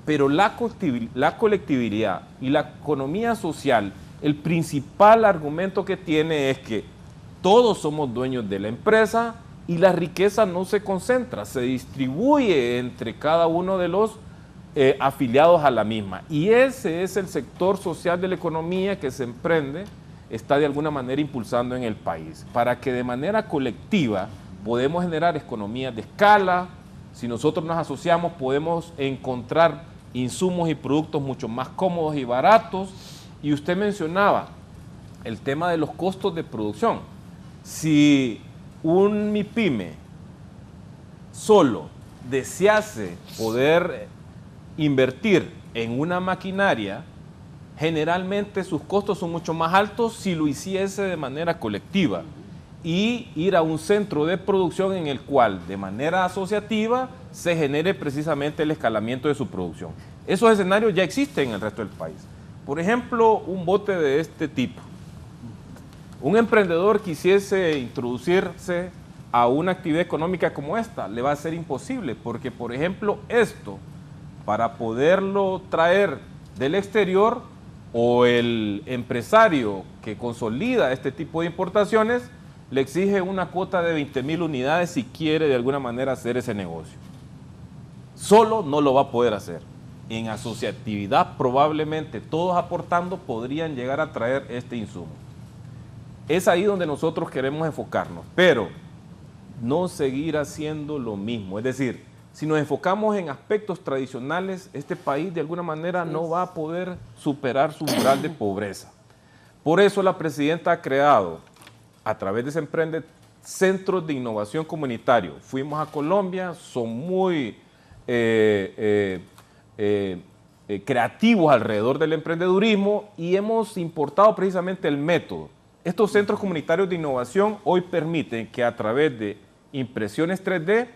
Pero la colectividad y la economía social, el principal argumento que tiene es que todos somos dueños de la empresa y la riqueza no se concentra, se distribuye entre cada uno de los afiliados a la misma. Y ese es el sector social de la economía que se emprende, está de alguna manera impulsando en el país, para que de manera colectiva podemos generar economías de escala. Si nosotros nos asociamos, podemos encontrar insumos y productos mucho más cómodos y baratos. Y usted mencionaba el tema de los costos de producción. Si un MIPYME solo desease poder invertir en una maquinaria, generalmente sus costos son mucho más altos si lo hiciese de manera colectiva y ir a un centro de producción en el cual de manera asociativa se genere precisamente el escalamiento de su producción. Esos escenarios ya existen en el resto del país. Por ejemplo, un bote de este tipo. Un emprendedor quisiese introducirse a una actividad económica como esta, le va a ser imposible, porque por ejemplo esto, para poderlo traer del exterior, o el empresario que consolida este tipo de importaciones, le exige una cuota de 20,000 unidades si quiere de alguna manera hacer ese negocio. Solo no lo va a poder hacer. En asociatividad probablemente todos aportando podrían llegar a traer este insumo. Es ahí donde nosotros queremos enfocarnos, pero no seguir haciendo lo mismo. Es decir, si nos enfocamos en aspectos tradicionales, este país de alguna manera no va a poder superar su umbral de pobreza. Por eso la presidenta ha creado, a través de Semprende, centros de innovación comunitario. Fuimos a Colombia, son muy creativos alrededor del emprendedurismo y hemos importado precisamente el método. Estos centros comunitarios de innovación hoy permiten que a través de impresiones 3D,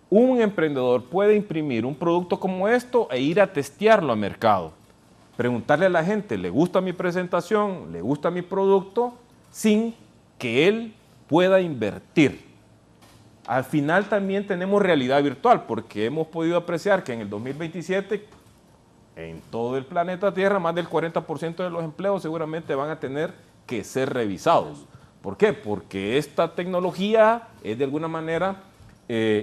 un emprendedor puede imprimir un producto como esto e ir a testearlo al mercado. Preguntarle a la gente, ¿le gusta mi presentación? ¿Le gusta mi producto? Sin que él pueda invertir. Al final también tenemos realidad virtual, porque hemos podido apreciar que en el 2027, en todo el planeta Tierra, más del 40% de los empleos seguramente van a tener que ser revisados. ¿Por qué? Porque esta tecnología es de alguna manera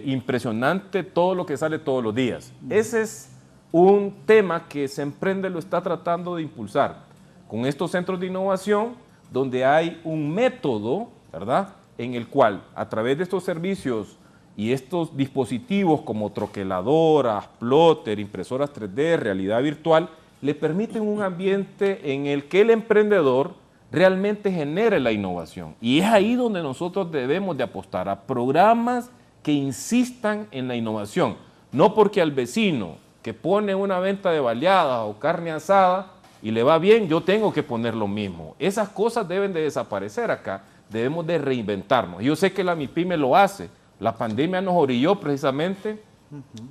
impresionante, todo lo que sale todos los días. Ese es un tema que Semprende lo está tratando de impulsar con estos centros de innovación, donde hay un método, ¿verdad?, en el cual a través de estos servicios y estos dispositivos como troqueladoras, plotter, impresoras 3D, realidad virtual, le permiten un ambiente en el que el emprendedor realmente genere la innovación. Y es ahí donde nosotros debemos de apostar a programas que insistan en la innovación. No porque al vecino que pone una venta de baleadas o carne asada y le va bien, yo tengo que poner lo mismo. Esas cosas deben de desaparecer acá. Debemos de reinventarnos. Yo sé que la MIPYME lo hace. La pandemia nos orilló precisamente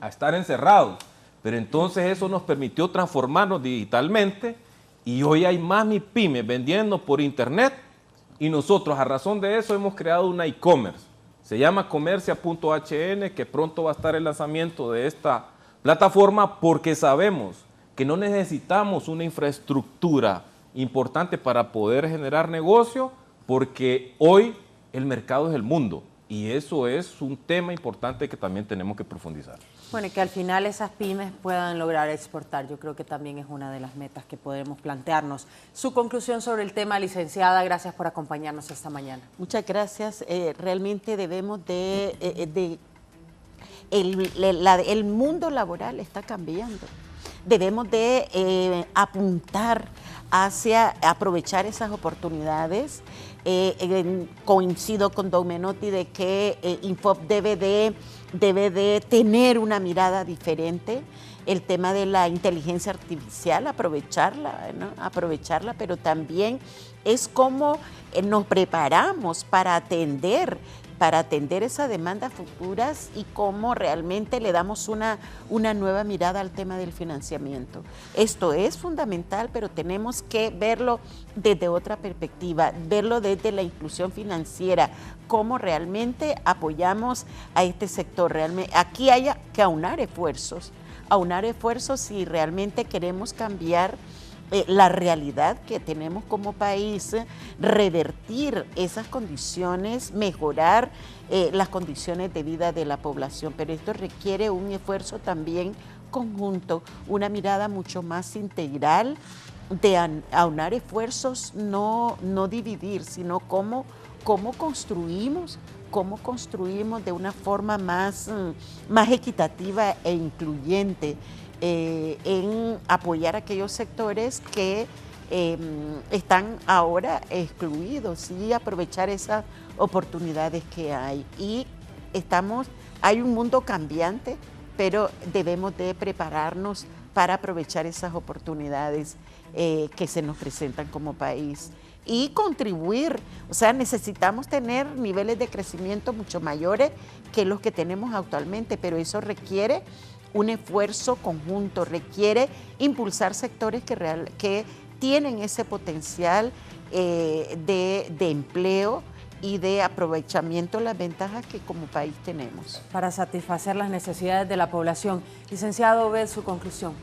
a estar encerrados, pero entonces eso nos permitió transformarnos digitalmente y hoy hay más MIPYME vendiendo por internet y nosotros a razón de eso hemos creado una e-commerce. Se llama Comercia.hn, que pronto va a estar el lanzamiento de esta plataforma porque sabemos que no necesitamos una infraestructura importante para poder generar negocio, porque hoy el mercado es el mundo. Y eso es un tema importante que también tenemos que profundizar. Bueno, y que al final esas pymes puedan lograr exportar, yo creo que también es una de las metas que podremos plantearnos. Su conclusión sobre el tema, licenciada, gracias por acompañarnos esta mañana. Muchas gracias. Realmente debemos el mundo laboral está cambiando. Debemos de apuntar hacia aprovechar esas oportunidades. Coincido con don Menotti de que Infop debe de tener una mirada diferente. El tema de la inteligencia artificial, aprovecharla, ¿no? Aprovecharla, pero también es cómo nos preparamos para atender esas demandas futuras y cómo realmente le damos una nueva mirada al tema del financiamiento. Esto es fundamental, pero tenemos que verlo desde otra perspectiva, verlo desde la inclusión financiera, cómo realmente apoyamos a este sector. Realmente, aquí hay que aunar esfuerzos si realmente queremos cambiar la realidad que tenemos como país, revertir esas condiciones, mejorar las condiciones de vida de la población. Pero esto requiere un esfuerzo también conjunto, una mirada mucho más integral de aunar esfuerzos, no dividir, sino cómo construimos de una forma más equitativa e incluyente, en apoyar a aquellos sectores que están ahora excluidos y aprovechar esas oportunidades que hay. Y hay un mundo cambiante, pero debemos de prepararnos para aprovechar esas oportunidades que se nos presentan como país y contribuir. O sea, necesitamos tener niveles de crecimiento mucho mayores que los que tenemos actualmente, pero eso requiere un esfuerzo conjunto, requiere impulsar sectores que tienen ese potencial de empleo y de aprovechamiento de las ventajas que como país tenemos. Para satisfacer las necesidades de la población. Licenciado Obed, su conclusión.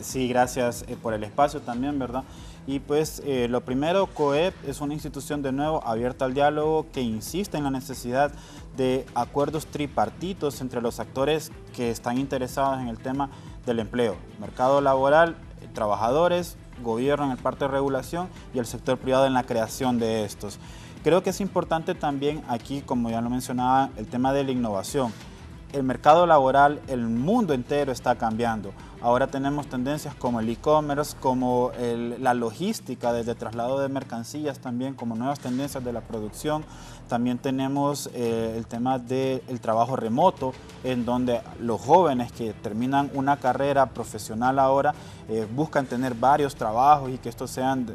Sí, gracias por el espacio también, ¿verdad? Y pues lo primero, COEP es una institución de nuevo abierta al diálogo que insiste en la necesidad de acuerdos tripartitos entre los actores que están interesados en el tema del empleo, mercado laboral, trabajadores, gobierno en el parte de regulación y el sector privado en la creación de estos. Creo que es importante también aquí, como ya lo mencionaba, el tema de la innovación. El mercado laboral, el mundo entero está cambiando. Ahora tenemos tendencias como el e-commerce, como la logística desde traslado de mercancías también, como nuevas tendencias de la producción. También tenemos el tema del trabajo remoto, en donde los jóvenes que terminan una carrera profesional ahora buscan tener varios trabajos y que estos sean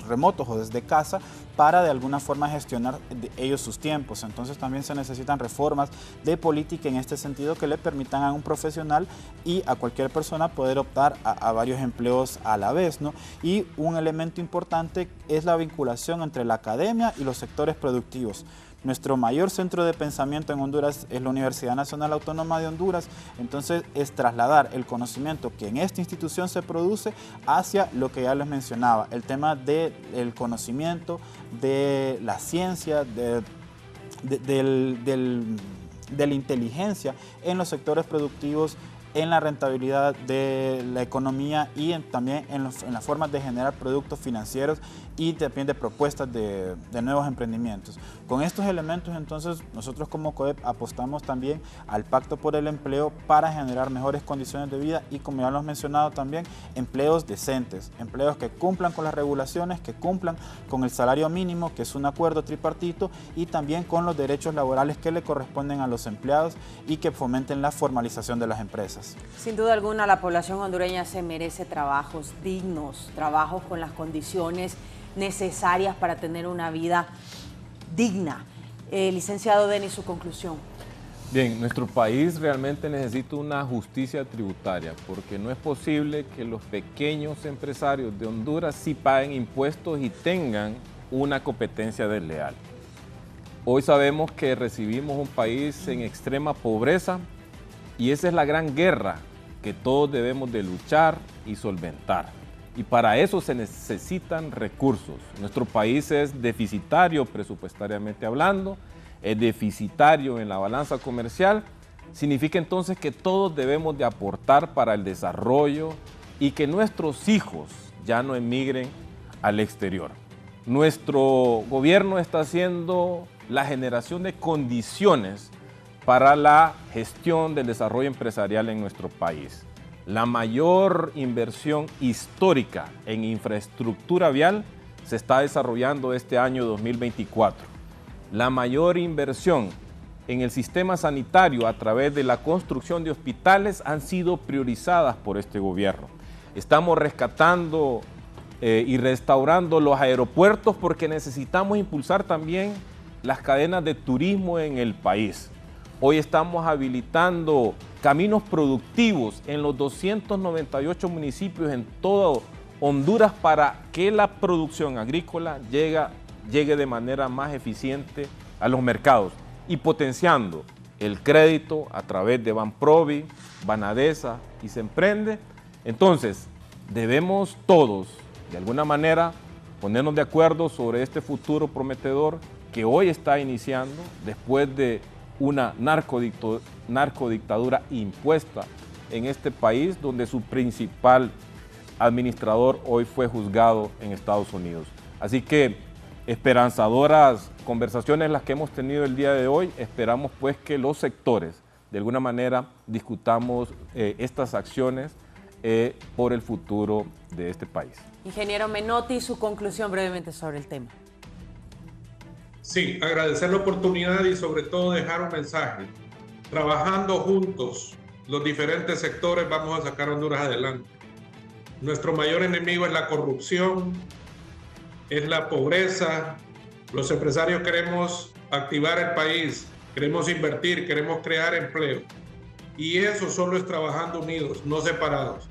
remotos o desde casa para de alguna forma gestionar ellos sus tiempos. Entonces también se necesitan reformas de política en este sentido que le permitan a un profesional y a cualquier persona poder optar a varios empleos a la vez, ¿no? Y un elemento importante es la vinculación entre la academia y los sectores productivos. Nuestro mayor centro de pensamiento en Honduras es la Universidad Nacional Autónoma de Honduras, entonces es trasladar el conocimiento que en esta institución se produce hacia lo que ya les mencionaba, el tema del conocimiento, de la ciencia, de la inteligencia en los sectores productivos, en la rentabilidad de la economía y también en las formas de generar productos financieros y también de propuestas de nuevos emprendimientos. Con estos elementos entonces nosotros como COEP apostamos también al Pacto por el Empleo para generar mejores condiciones de vida y, como ya lo hemos mencionado también, empleos decentes, empleos que cumplan con las regulaciones, que cumplan con el salario mínimo, que es un acuerdo tripartito, y también con los derechos laborales que le corresponden a los empleados y que fomenten la formalización de las empresas. Sin duda alguna, la población hondureña se merece trabajos dignos, trabajos con las condiciones necesarias para tener una vida digna. Licenciado Denis, su conclusión. Bien, nuestro país realmente necesita una justicia tributaria, porque no es posible que los pequeños empresarios de Honduras sí paguen impuestos y tengan una competencia desleal. Hoy sabemos que recibimos un país en extrema pobreza y esa es la gran guerra que todos debemos de luchar y solventar. Y para eso se necesitan recursos. Nuestro país es deficitario presupuestariamente hablando, es deficitario en la balanza comercial, significa entonces que todos debemos de aportar para el desarrollo y que nuestros hijos ya no emigren al exterior. Nuestro gobierno está haciendo la generación de condiciones para la gestión del desarrollo empresarial en nuestro país. La mayor inversión histórica en infraestructura vial se está desarrollando este año 2024. La mayor inversión en el sistema sanitario a través de la construcción de hospitales han sido priorizadas por este gobierno. Estamos rescatando y restaurando los aeropuertos porque necesitamos impulsar también las cadenas de turismo en el país. Hoy estamos habilitando caminos productivos en los 298 municipios en todo Honduras para que la producción agrícola llegue de manera más eficiente a los mercados y potenciando el crédito a través de Banprovi, Banadesa y Semprende. Entonces, debemos todos, de alguna manera, ponernos de acuerdo sobre este futuro prometedor que hoy está iniciando después de una narcodictadura impuesta en este país, donde su principal administrador hoy fue juzgado en Estados Unidos. Así que esperanzadoras conversaciones las que hemos tenido el día de hoy. Esperamos pues que los sectores de alguna manera discutamos estas acciones por el futuro de este país. Ingeniero Menotti, su conclusión brevemente sobre el tema. Sí, agradecer la oportunidad y sobre todo dejar un mensaje. Trabajando juntos, los diferentes sectores vamos a sacar a Honduras adelante. Nuestro mayor enemigo es la corrupción, es la pobreza. Los empresarios queremos activar el país, queremos invertir, queremos crear empleo. Y eso solo es trabajando unidos, no separados.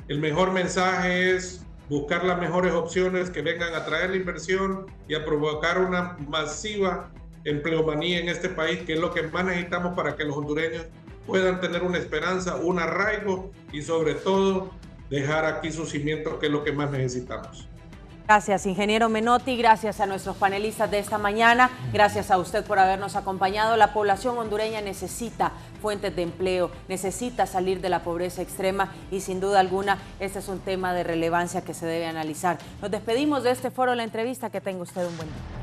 El mejor mensaje es buscar las mejores opciones que vengan a traer la inversión y a provocar una masiva empleomanía en este país, que es lo que más necesitamos para que los hondureños puedan tener una esperanza, un arraigo y sobre todo dejar aquí sus cimientos, que es lo que más necesitamos. Gracias, ingeniero Menotti, gracias a nuestros panelistas de esta mañana, gracias a usted por habernos acompañado. La población hondureña necesita fuentes de empleo, necesita salir de la pobreza extrema y sin duda alguna este es un tema de relevancia que se debe analizar. Nos despedimos de este foro, la entrevista, que tenga usted un buen día.